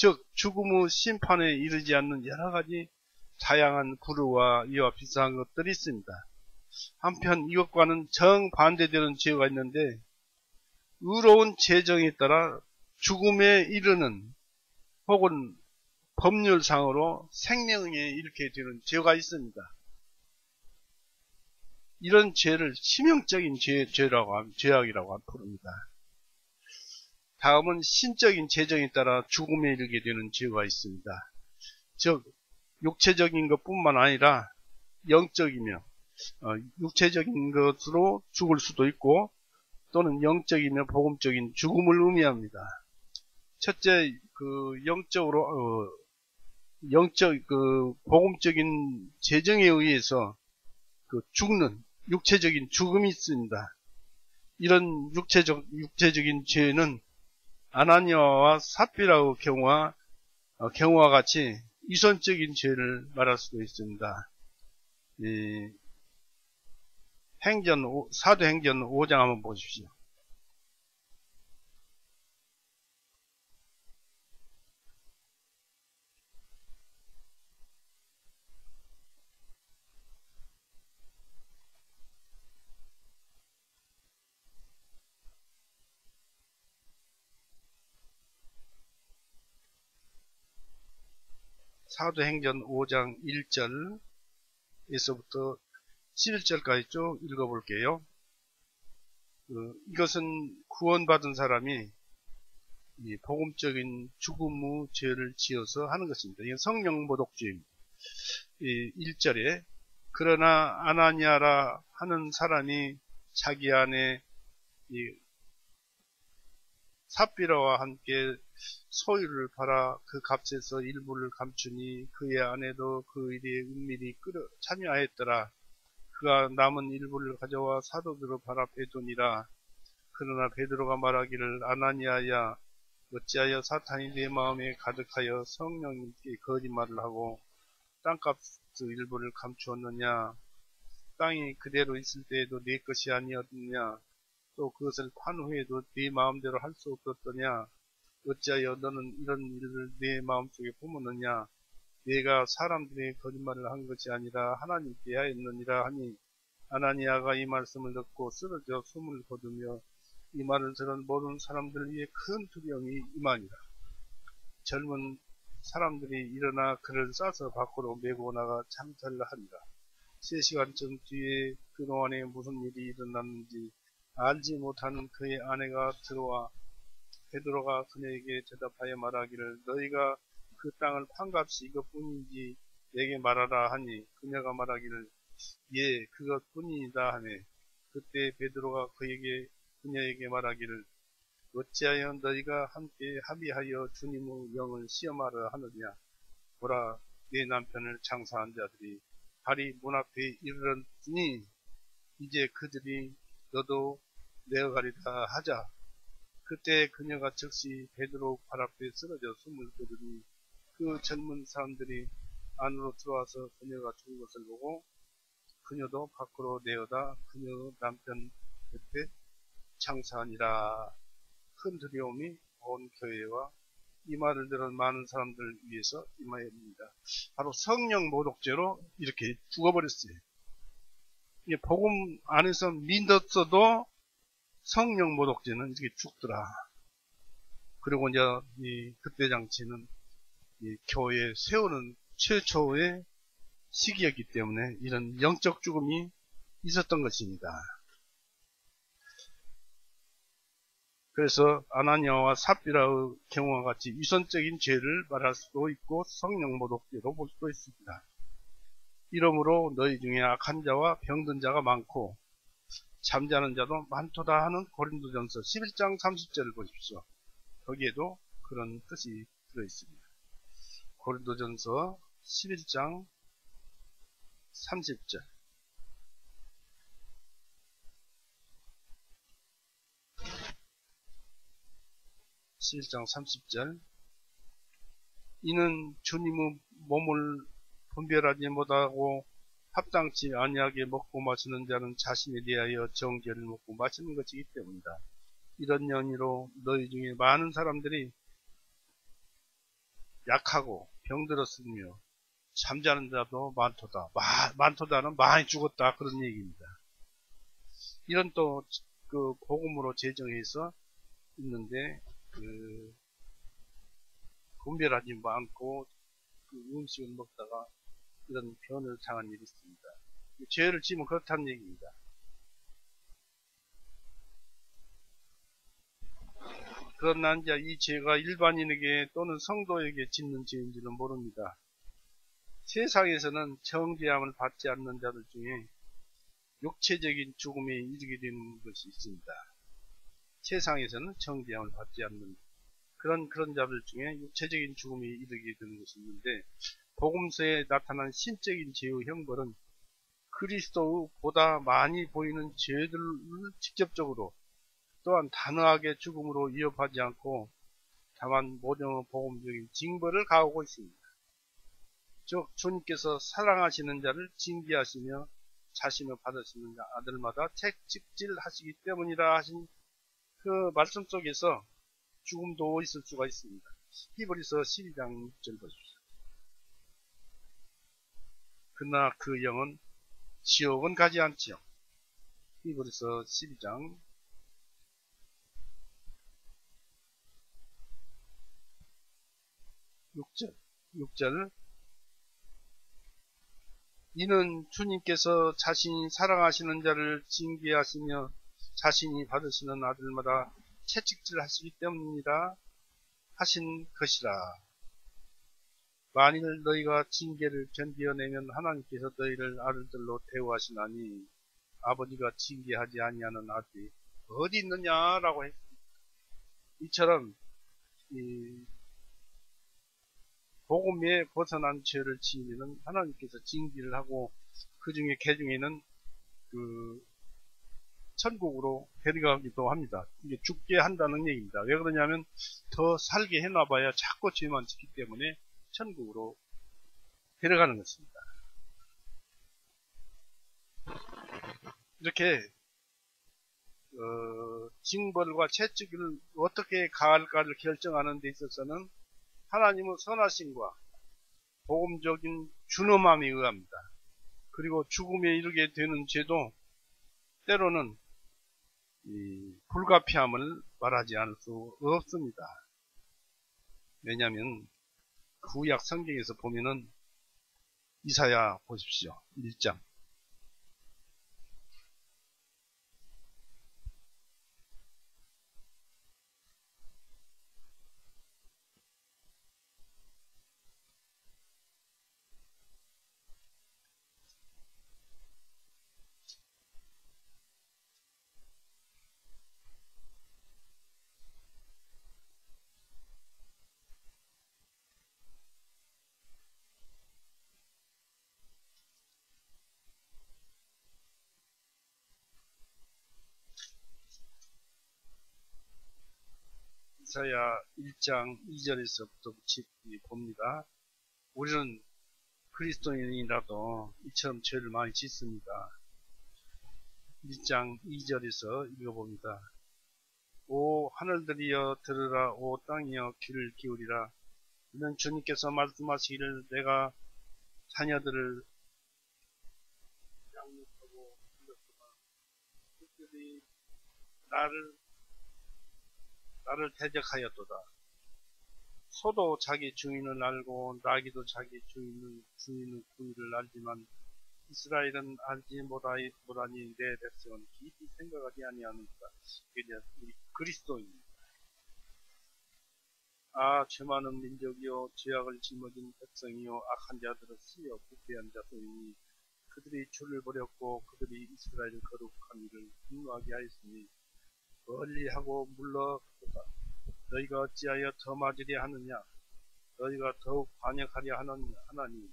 즉 죽음의 심판에 이르지 않는 여러 가지 다양한 불의와 이와 비슷한 것들이 있습니다. 한편 이것과는 정반대되는 죄가 있는데, 의로운 재정에 따라 죽음에 이르는 혹은 법률상으로 생명에 이르게 되는 죄가 있습니다. 이런 죄를 치명적인 죄악이라고 부릅니다. 다음은 신적인 재정에 따라 죽음에 이르게 되는 죄가 있습니다. 즉 육체적인 것뿐만 아니라 영적이며 육체적인 것으로 죽을 수도 있고, 또는 영적이며 복음적인 죽음을 의미합니다. 첫째, 복음적인 재정에 의해서 죽는 육체적인 죽음이 있습니다. 이런 육체적인 죄는 아나니아와 삽비라의 경우와 같이 유선적인 죄를 말할 수도 있습니다. 사도행전 5장 한번 보십시오. 사도행전 5장 1절에서부터 11절까지 쭉 읽어볼게요. 이것은 구원받은 사람이 이 복음적인 죽음의 죄를 지어서 하는 것입니다. 이건 성령모독죄입니다. 1절에 그러나 아나니아라 하는 사람이 자기 안에 이 삽비라와 함께 소유를 팔아 그 값에서 일부를 감추니 그의 아내도 그 일에 은밀히 참여하였더라. 그가 남은 일부를 가져와 사도들을 팔아 빼두니라. 그러나 베드로가 말하기를 아나니아야 어찌하여 사탄이 내 마음에 가득하여 성령님께 거짓말을 하고 땅값 일부를 감추었느냐. 땅이 그대로 있을 때에도 네 것이 아니었느냐. 또 그것을 판 후에도 네 마음대로 할 수 없었더냐. 어찌하여 너는 이런 일을 내 마음속에 품었느냐. 네가 사람들의 거짓말을 한 것이 아니라 하나님께 하였느니라 하니 아나니아가 이 말씀을 듣고 쓰러져 숨을 거두며 이 말을 들은 모든 사람들 위에 큰 두려움이 임하니라. 젊은 사람들이 일어나 그를 싸서 밖으로 메고 나가 창살을 하니라. 3시간쯤 뒤에 그동안에 무슨 일이 일어났는지 알지 못하는 그의 아내가 들어와 베드로가 그녀에게 대답하여 말하기를 너희가 그 땅을 판값이 이것뿐인지 내게 말하라 하니 그녀가 말하기를 예 그것뿐이다 하네. 그때 베드로가 그녀에게 말하기를 어찌하여 너희가 함께 합의하여 주님의 영을 시험하려 하느냐. 보라 내 남편을 장사한 자들이 발이 문 앞에 이르렀으니 이제 그들이 너도 내어가리라 하자. 그때 그녀가 즉시 베드로 발 앞에 쓰러져 숨을 거두니 그 젊은 사람들이 안으로 들어와서 그녀가 죽은 것을 보고 그녀도 밖으로 내어다 그녀 남편 옆에 장사하니라. 큰 두려움이 온 교회와 이 말을 들은 많은 사람들 위해서 임하였습니다. 바로 성령 모독죄로 이렇게 죽어버렸어요. 복음 안에서 믿었어도 성령 모독죄는 이렇게 죽더라. 그리고 이제 이 극대 장치는 이 교회에 세우는 최초의 시기였기 때문에 이런 영적 죽음이 있었던 것입니다. 그래서 아나니아와 삽비라의 경우와 같이 위선적인 죄를 말할 수도 있고 성령 모독죄로 볼 수도 있습니다. 이러므로 너희 중에 악한 자와 병든 자가 많고 잠자는 자도 많도다 하는 고린도전서 11장 30절을 보십시오. 거기에도 그런 뜻이 들어있습니다. 고린도전서 11장 30절. 이는 주님의 몸을 분별하지 못하고 합당치 아니하게 먹고 마시는 자는 자신에 대하여 정죄를 먹고 마시는 것이기 때문이다. 이런 연유로 너희 중에 많은 사람들이 약하고 병들었으며 잠자는 자도 많도다. 많도다는 많이 죽었다 그런 얘기입니다. 이런 또 그 복음으로 제정해서 있는데 분별하지 않고 그 음식을 먹다가 이런 변을 당한 일이 있습니다. 죄를 지으면 그렇다는 얘기입니다. 그러나 이제 이 죄가 일반인에게 또는 성도에게 짓는 죄인지는 모릅니다. 세상에서는 정죄함을 받지 않는 자들 중에 육체적인 죽음에 이르게 되는 것이 있습니다. 세상에서는 정죄함을 받지 않는 그런 자들 중에 육체적인 죽음에 이르게 되는 것이 있는데 복음서에 나타난 신적인 죄의 형벌은 그리스도보다 많이 보이는 죄들을 직접적으로 또한 단호하게 죽음으로 위협하지 않고 다만 모종의 복음적인 징벌을 가하고 있습니다. 즉 주님께서 사랑하시는 자를 징계하시며 자신을 받으시는 아들마다 책찍질하시기 때문이라 하신 그 말씀 속에서 죽음도 있을 수가 있습니다. 히브리서 12장 6절 보십시오. 그러나 그 영은 지옥은 가지 않지요. 히브리서 12장 6절 이는 주님께서 자신이 사랑하시는 자를 징계하시며 자신이 받으시는 아들마다 채찍질 하시기 때문이라 하신 것이라. 만일 너희가 징계를 견디어내면 하나님께서 너희를 아들들로 대우하시나니 아버지가 징계하지 아니하는 아들이 어디 있느냐라고 했습니다. 이처럼 복음에 벗어난 죄를 지으면 하나님께서 징계를 하고 그 중에 개중에는 그 천국으로 데려가기도 합니다. 이게 죽게 한다는 얘기입니다. 왜 그러냐면 더 살게 해놔봐야 자꾸 죄만 짓기 때문에 천국으로 데려가는 것입니다. 이렇게 징벌과 채찍을 어떻게 가할까를 결정하는 데 있어서는 하나님의 선하심과 복음적인 준엄함에 의합니다. 그리고 죽음에 이르게 되는 죄도 때로는 이 불가피함을 말하지 않을 수 없습니다. 왜냐하면 구약 성경에서 보면은 이사야 보십시오. 1장. 이사야 1장 2절에서부터 봅니다. 우리는 그리스도인이라도 이처럼 죄를 많이 짓습니다. 1장 2절에서 읽어봅니다. 오 하늘들이여 들으라, 오 땅이여 귀를 기울이라. 이는 주님께서 말씀하시기를 내가 자녀들을 양육하고 길렀구나. 그들이 나를 대적하였도다. 소도 자기 주인을 알고 나귀도 자기 주인의 구의를 알지만 이스라엘은 알지 못하니 내 백성은 깊이 생각하지 아니하는가. 이게 우리 그리스도입니다. 아 죄 많은 민족이요 죄악을 짊어진 백성이요 악한 자들은 쓰여 부패한 자들이니 그들이 주를 버렸고 그들이 이스라엘을 거룩한 일을 분노하게 하였으니 멀리하고 물러가도다. 너희가 어찌하여 더 맞으려 하느냐. 너희가 더욱 반역하려 하나니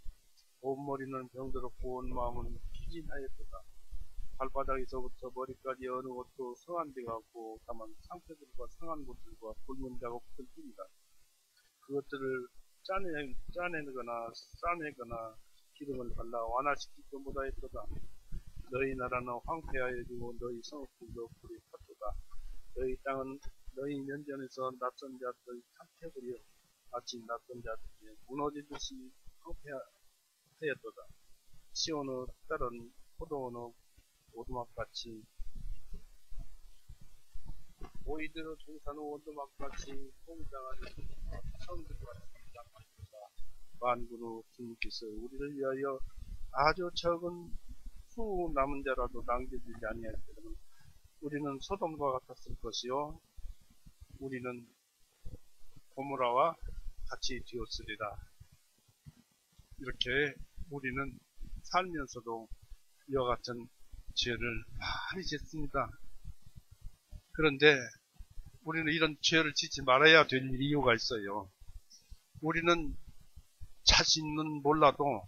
온 머리는 병들었고 온 마음은 피진하였도다. 발바닥에서부터 머리까지 어느 곳도 성한 데가 없고 다만 상처들과 상한 곳들과 붉은 자국들 뿐이다. 그것들을 짜내거나 싸내거나 기름을 발라 완화시키지 못하였도다. 너희 나라는 황폐하여지고 너희 성읍들도 불이 탔도다. 너희 땅은 너희 면전에서 낯선 자들을 탁해버려 마치 낯선 자들이 무너지듯이 황폐하였도다. 시온의 딸은 포도원의 오두막같이 오이들의 동산의 오두막같이 통장하는 성들과 장만이다. 만군의 주님께서 우리를 위하여 아주 적은 수 남은 자라도 남겨주지 아니할 때는 우리는 소돔과 같았을 것이요 우리는 고모라와 같이 되었으리라. 이렇게 우리는 살면서도 이와 같은 죄를 많이 짓습니다. 그런데 우리는 이런 죄를 짓지 말아야 될 이유가 있어요. 우리는 자신은 몰라도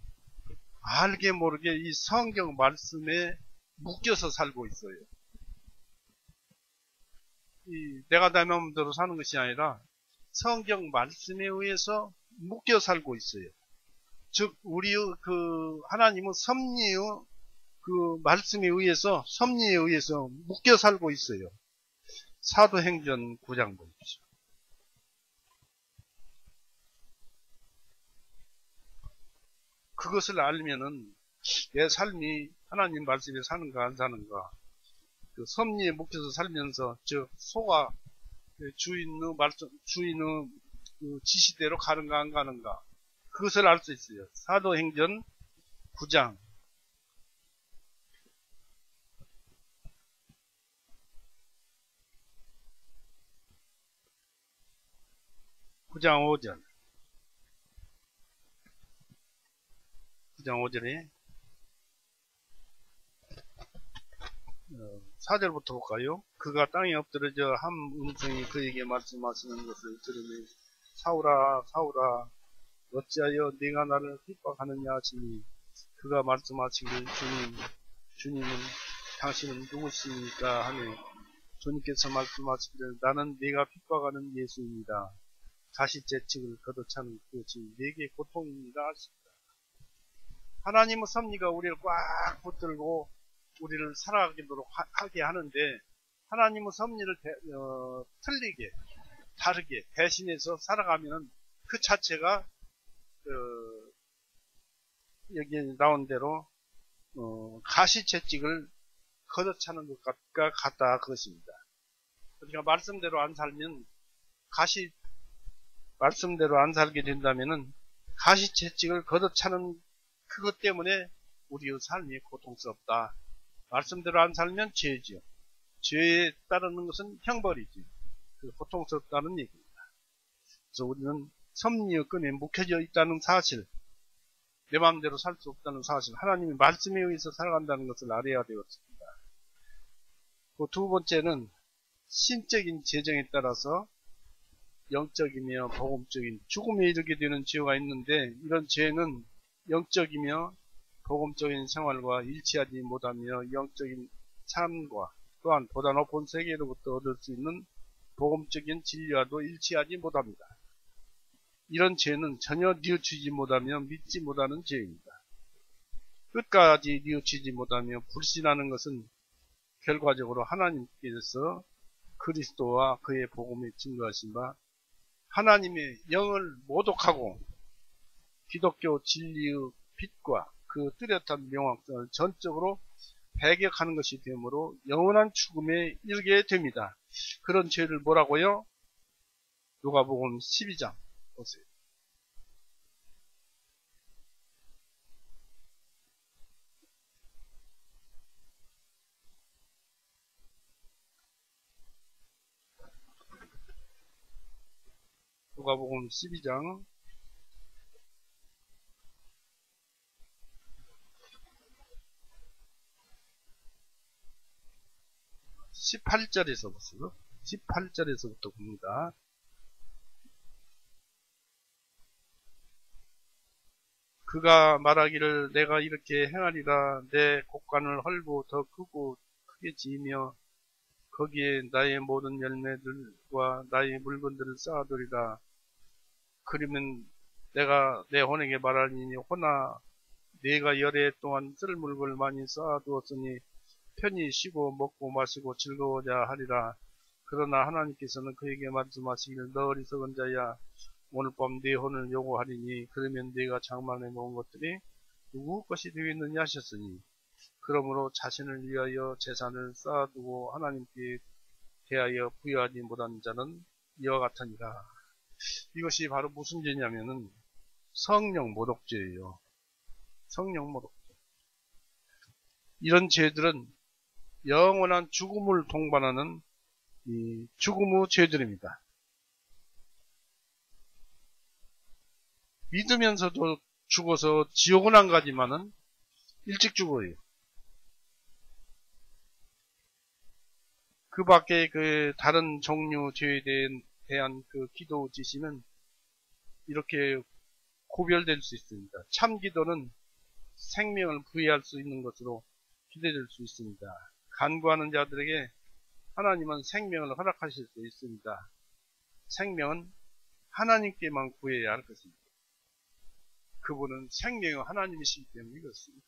알게 모르게 이 성경 말씀에 묶여서 살고 있어요. 내가 내 마음대로 사는 것이 아니라 성경 말씀에 의해서 묶여 살고 있어요. 즉 우리의 그 하나님의 섭리의 그 말씀에 의해서 섭리에 의해서 묶여 살고 있어요. 사도행전 9장 보십시오. 그것을 알면은 내 삶이 하나님 말씀에 사는가 안 사는가, 그 섭리에 묶여서 살면서 즉 소가 주인의 말씀, 주인의 그 지시대로 가는가 안 가는가, 그것을 알 수 있어요. 사도행전 9장 5절. 9장 5절에 4절부터 볼까요? 그가 땅에 엎드러져 한 음성이 그에게 말씀하시는 것을 들으니 사울아 사울아 어찌하여 네가 나를 핍박하느냐 하시니 그가 말씀하시기를 주님은 당신은 누구십니까 하니 주님께서 말씀하시기를 나는 네가 핍박하는 예수입니다. 가시채찍을 걷어차는 그것이 내게 고통입니다 하십니다. 하나님의 섭리가 우리를 꽉 붙들고 우리를 살아가도록 하게 하는데 하나님의 섭리를 틀리게 다르게 대신해서 살아가면 그 자체가 여기 나온 대로 가시채찍을 걷어차는 것과 같다 그것입니다. 그러니까 말씀대로 안 살면 말씀대로 안 살게 된다면은 가시채찍을 걷어차는 그것 때문에 우리의 삶이 고통스럽다. 말씀대로 안 살면 죄지요. 죄에 따르는 것은 형벌이지. 고통스럽다는 얘기입니다. 그래서 우리는 섭리의 끈에 묶여져 있다는 사실, 내 마음대로 살 수 없다는 사실, 하나님의 말씀에 의해서 살아간다는 것을 알아야 되었습니다. 그 두 번째는 신적인 재정에 따라서 영적이며 복음적인 죽음에 이르게 되는 죄가 있는데 이런 죄는 영적이며 복음적인 생활과 일치하지 못하며 영적인 삶과 또한 보다 높은 세계로부터 얻을 수 있는 복음적인 진리와도 일치하지 못합니다. 이런 죄는 전혀 뉘우치지 못하며 믿지 못하는 죄입니다. 끝까지 뉘우치지 못하며 불신하는 것은 결과적으로 하나님께서 그리스도와 그의 복음에 증거하신 바 하나님의 영을 모독하고 기독교 진리의 빛과 그 뚜렷한 명확성을 전적으로 배격하는 것이 되므로 영원한 죽음에 이르게 됩니다. 그런 죄를 뭐라고요? 누가복음 12장 보세요. 누가복음 12장 18절에서 보세요. 18절에서부터 봅니다. 그가 말하기를 내가 이렇게 행하리라. 내 곡간을 헐고 더 크고 크게 지으며 거기에 나의 모든 열매들과 나의 물건들을 쌓아두리라. 그러면 내가 내 혼에게 말하리니 혼아 네가 열해 동안 쓸 물건을 많이 쌓아두었으니 편히 쉬고 먹고 마시고 즐거워야 하리라. 그러나 하나님께서는 그에게 말씀하시기를 너 어리석은 자야 오늘 밤 네 혼을 요구하리니 그러면 네가 장만해 놓은 것들이 누구 것이 되겠느냐 하셨으니 그러므로 자신을 위하여 재산을 쌓아두고 하나님께 대하여 부여하지 못한 자는 이와 같으니라. 이것이 바로 무슨 죄냐면은 성령 모독죄예요. 성령 모독죄. 이런 죄들은 영원한 죽음을 동반하는 이 죽음의 죄들입니다. 믿으면서도 죽어서 지옥은 안 가지만은 일찍 죽어요. 그 밖에 그 다른 종류 죄에 대한 그 기도 지시는 이렇게 구별될 수 있습니다. 참 기도는 생명을 부여할 수 있는 것으로 기대될 수 있습니다. 간구하는 자들에게 하나님은 생명을 허락하실 수 있습니다. 생명은 하나님께만 구해야 할 것입니다. 그분은 생명의 하나님이시기 때문에 그렇습니다.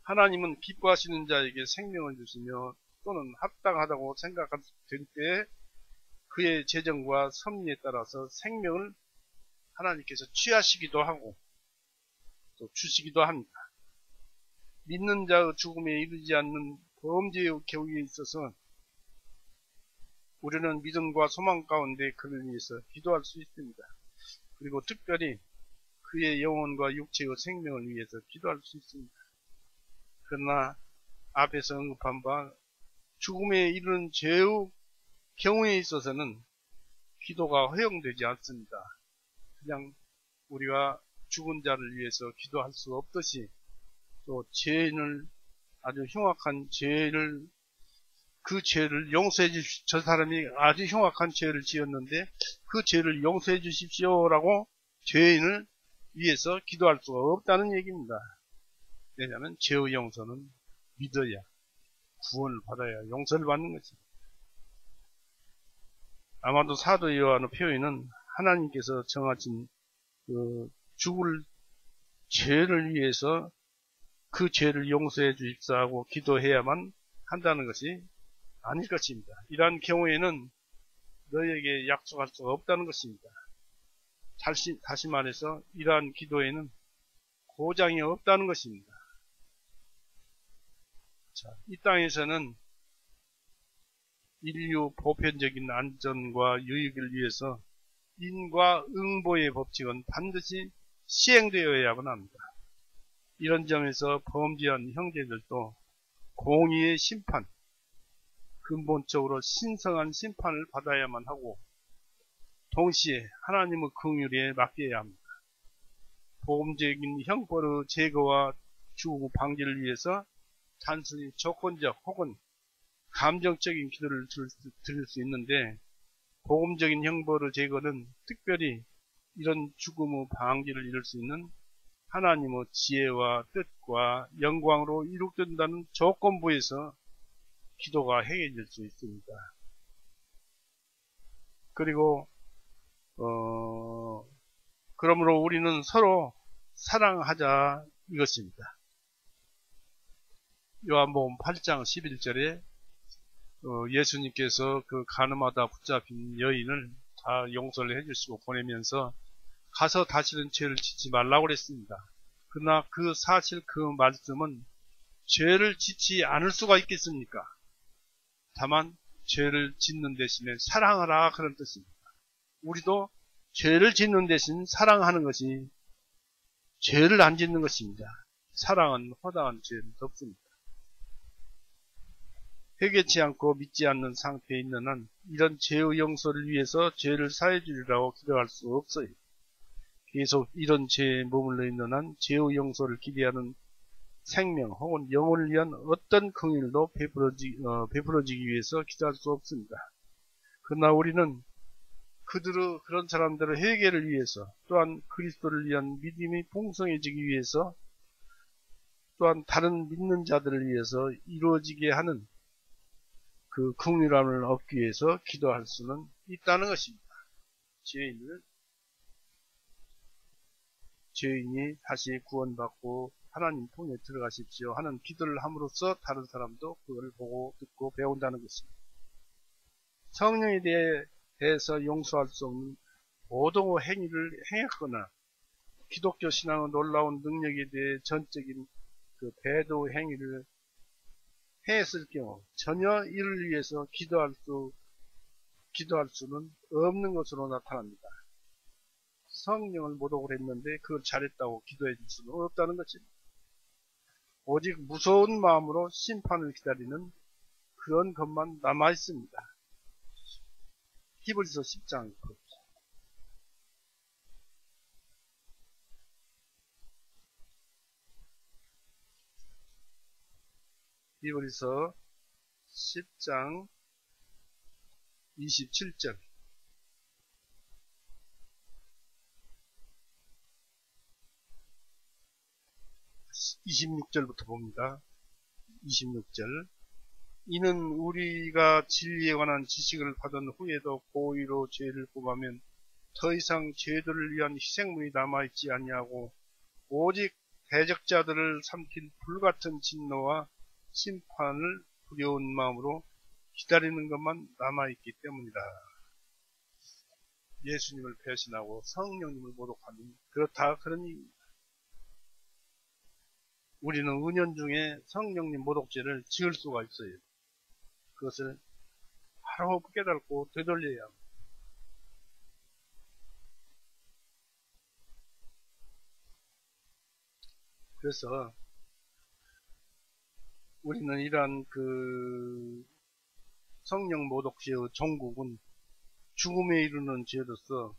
하나님은 기뻐하시는 자에게 생명을 주시며 또는 합당하다고 생각될 때 그의 재정과 섭리에 따라서 생명을 하나님께서 취하시기도 하고 또 주시기도 합니다. 믿는 자의 죽음에 이르지 않는 범죄의 경우에 있어서 우리는 믿음과 소망 가운데 그를 위해서 기도할 수 있습니다. 그리고 특별히 그의 영혼과 육체의 생명을 위해서 기도할 수 있습니다. 그러나 앞에서 언급한 바 죽음에 이르는 죄의 경우에 있어서는 기도가 허용되지 않습니다. 그냥 우리가 죽은 자를 위해서 기도할 수 없듯이 또 죄인을 아주 흉악한 죄를 그 죄를 용서해 주십시오. 저 사람이 아주 흉악한 죄를 지었는데 그 죄를 용서해 주십시오라고 죄인을 위해서 기도할 수가 없다는 얘기입니다. 왜냐하면 죄의 용서는 믿어야, 구원을 받아야 용서를 받는 것입니다. 아마도 사도 요한의 표현은 하나님께서 정하신 죽을 죄를 위해서 그 죄를 용서해 주십사 하고 기도해야만 한다는 것이 아닐 것입니다. 이러한 경우에는 너에게 약속할 수가 없다는 것입니다. 다시 말해서 이러한 기도에는 보장이 없다는 것입니다. 자, 이 땅에서는 인류 보편적인 안전과 유익을 위해서 인과 응보의 법칙은 반드시 시행되어야만 합니다. 이런 점에서 범죄한 형제들도 공의의 심판, 근본적으로 신성한 심판을 받아야만 하고 동시에 하나님의 긍휼에 맡겨야 합니다. 보험적인 형벌의 제거와 죽음 방지를 위해서 단순히 조건적 혹은 감정적인 기도를 드릴 수 있는데 복음적인 형벌의 제거는 특별히 이런 죽음의 방지를 이룰 수 있는 하나님의 지혜와 뜻과 영광으로 이룩된다는 조건부에서 기도가 행해질 수 있습니다. 그리고 그러므로 우리는 서로 사랑하자 이것입니다. 요한복음 8장 11절에 예수님께서 그 가늠하다 붙잡힌 여인을 다 용서를 해주시고 보내면서 가서 다시는 죄를 짓지 말라고 그랬습니다. 그러나 그 사실 그 말씀은 죄를 짓지 않을 수가 있겠습니까? 다만 죄를 짓는 대신에 사랑하라 그런 뜻입니다. 우리도 죄를 짓는 대신 사랑하는 것이 죄를 안 짓는 것입니다. 사랑은 허다한 죄는 덮습니다. 회개치 않고 믿지 않는 상태에 있는 한 이런 죄의 용서를 위해서 죄를 사해 주리라고 기도할 수 없어요. 계속 이런 죄에 머물러 있는 한 죄의 용서를 기대하는 생명 혹은 영혼을 위한 어떤 긍휼도 베풀어지기 위해서 기도할 수 없습니다. 그러나 우리는 그런 사람들의 회개를 위해서 또한 그리스도를 위한 믿음이 풍성해지기 위해서 또한 다른 믿는 자들을 위해서 이루어지게 하는 그 긍휼함을 얻기 위해서 기도할 수는 있다는 것입니다. 죄인이 다시 구원받고 하나님 품에 들어가십시오 하는 기도를 함으로써 다른 사람도 그걸 보고 듣고 배운다는 것입니다. 성령에 대해서 용서할 수 없는 모든 행위를 행했거나 기독교 신앙의 놀라운 능력에 대해 전적인 그 배도 행위를 했을 경우 전혀 이를 위해서 기도할 수는 없는 것으로 나타납니다. 성령을 모독을 했는데 그걸 잘했다고 기도해 줄 수는 없다는 것입니다. 오직 무서운 마음으로 심판을 기다리는 그런 것만 남아 있습니다. 히브리서 10장 히브리서 10장 27절 26절부터 봅니다. 26절 이는 우리가 진리에 관한 지식을 받은 후에도 고의로 죄를 범하면 더 이상 죄들을 위한 희생문이 남아있지 아니하고 오직 대적자들을 삼킬 불같은 진노와 심판을 두려운 마음으로 기다리는 것만 남아있기 때문이다. 예수님을 배신하고 성령님을 모독하니 그렇다 그런 얘기입니다. 우리는 은연중에 성령님 모독죄를 지을 수가 있어요. 그것을 바로 깨닫고 되돌려야 합니다. 그래서 우리는 이러한 그 성령 모독죄의 종국은 죽음에 이르는 죄로서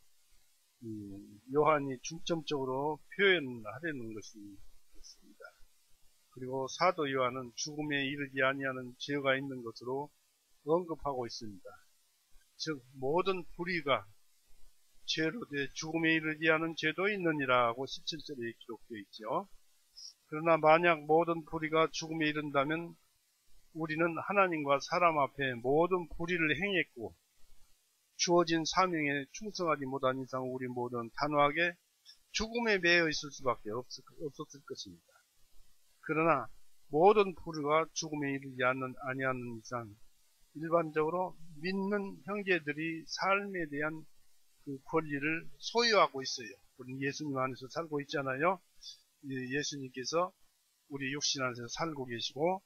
요한이 중점적으로 표현하려는 것입니다. 그리고 사도 요한은 죽음에 이르지 아니하는 죄가 있는 것으로 언급하고 있습니다. 즉 모든 불의가 죄로 돼 죽음에 이르지 않은 죄도 있느니라고 17절에 기록되어 있죠. 그러나 만약 모든 불의가 죽음에 이른다면 우리는 하나님과 사람 앞에 모든 불의를 행했고 주어진 사명에 충성하지 못한 이상 우리 모두는 단호하게 죽음에 매여 있을 수밖에 없었을 것입니다. 그러나 모든 불의가 죽음에 이르지 아니하는 이상 일반적으로 믿는 형제들이 삶에 대한 그 권리를 소유하고 있어요. 우리는 예수님 안에서 살고 있잖아요. 예수님께서 우리 육신 안에서 살고 계시고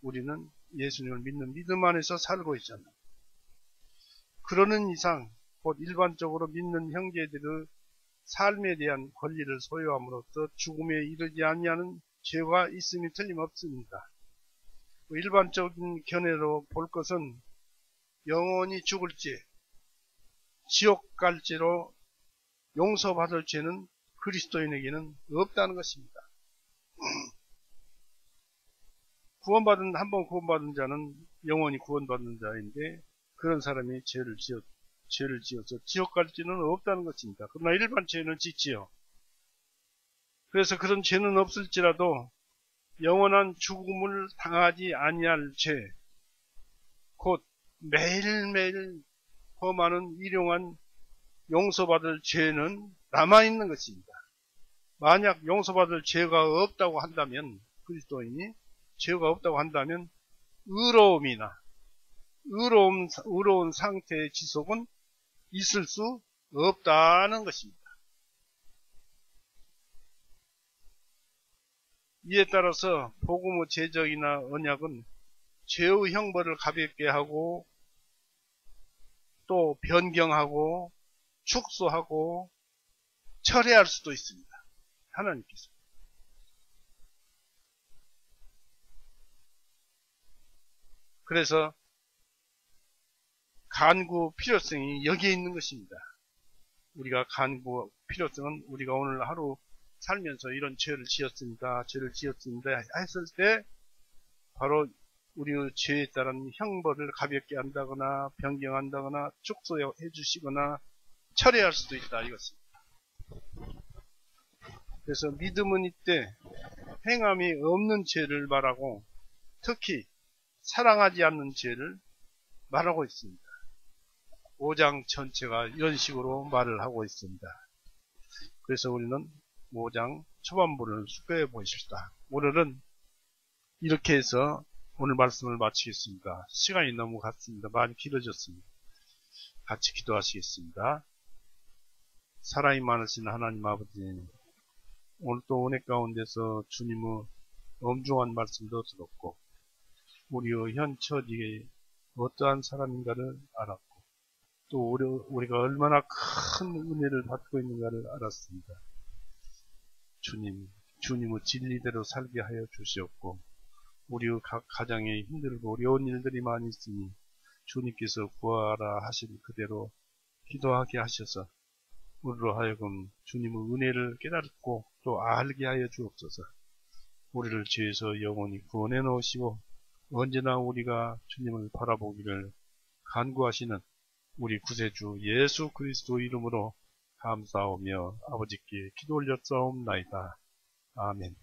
우리는 예수님을 믿는 믿음 안에서 살고 있잖아요. 그러는 이상 곧 일반적으로 믿는 형제들의 삶에 대한 권리를 소유함으로써 죽음에 이르지 아니하는 죄가 있음이 틀림없습니다. 일반적인 견해로 볼 것은 영원히 죽을지 지옥 갈지로 용서받을 죄는 그리스도인에게는 없다는 것입니다. 한번 구원받은 자는 영원히 구원받는 자인데 그런 사람이 죄를 지어서 지옥 갈지는 없다는 것입니다. 그러나 일반 죄는 짓지요. 그래서 그런 죄는 없을지라도 영원한 죽음을 당하지 아니할 죄, 곧 매일매일 범하는 일용한 용서받을 죄는 남아있는 것입니다. 만약 용서받을 죄가 없다고 한다면, 그리스도인이 죄가 없다고 한다면 의로운 상태의 지속은 있을 수 없다는 것입니다. 이에 따라서 복음의 제적이나 언약은 죄의 형벌을 가볍게 하고 또 변경하고 축소하고 철회할 수도 있습니다. 하나님께서. 그래서 간구 필요성이 여기에 있는 것입니다. 우리가 간구 필요성은 우리가 오늘 하루 살면서 이런 죄를 지었습니다. 했을 때 바로 우리의 죄에 따른 형벌을 가볍게 한다거나 변경한다거나 축소해 주시거나 철회할 수도 있다 이것입니다. 그래서 믿음은 이때 행함이 없는 죄를 말하고 특히 사랑하지 않는 죄를 말하고 있습니다. 5장 전체가 이런 식으로 말을 하고 있습니다. 그래서 우리는 5장 초반부를 숙고해 보십시다. 오늘은 이렇게 해서 오늘 말씀을 마치겠습니다. 시간이 너무 갔습니다. 많이 길어졌습니다. 같이 기도하시겠습니다. 사랑이 많으신 하나님 아버지, 오늘 또 은혜 가운데서 주님의 엄중한 말씀도 들었고 우리의 현 처지에 어떠한 사람인가를 알았고 또 우리가 얼마나 큰 은혜를 받고 있는가를 알았습니다. 주님의 진리대로 살게 하여 주시옵고 우리의 각 가정에 힘들고 어려운 일들이 많이 있으니 주님께서 구하라 하신 그대로 기도하게 하셔서 우리로 하여금 주님의 은혜를 깨닫고 또 알게 하여 주옵소서. 우리를 죄에서 영원히 구원해 놓으시고 언제나 우리가 주님을 바라보기를 간구하시는 우리 구세주 예수 그리스도 이름으로 감사하며 아버지께 기도 올렸사옵나이다. 아멘.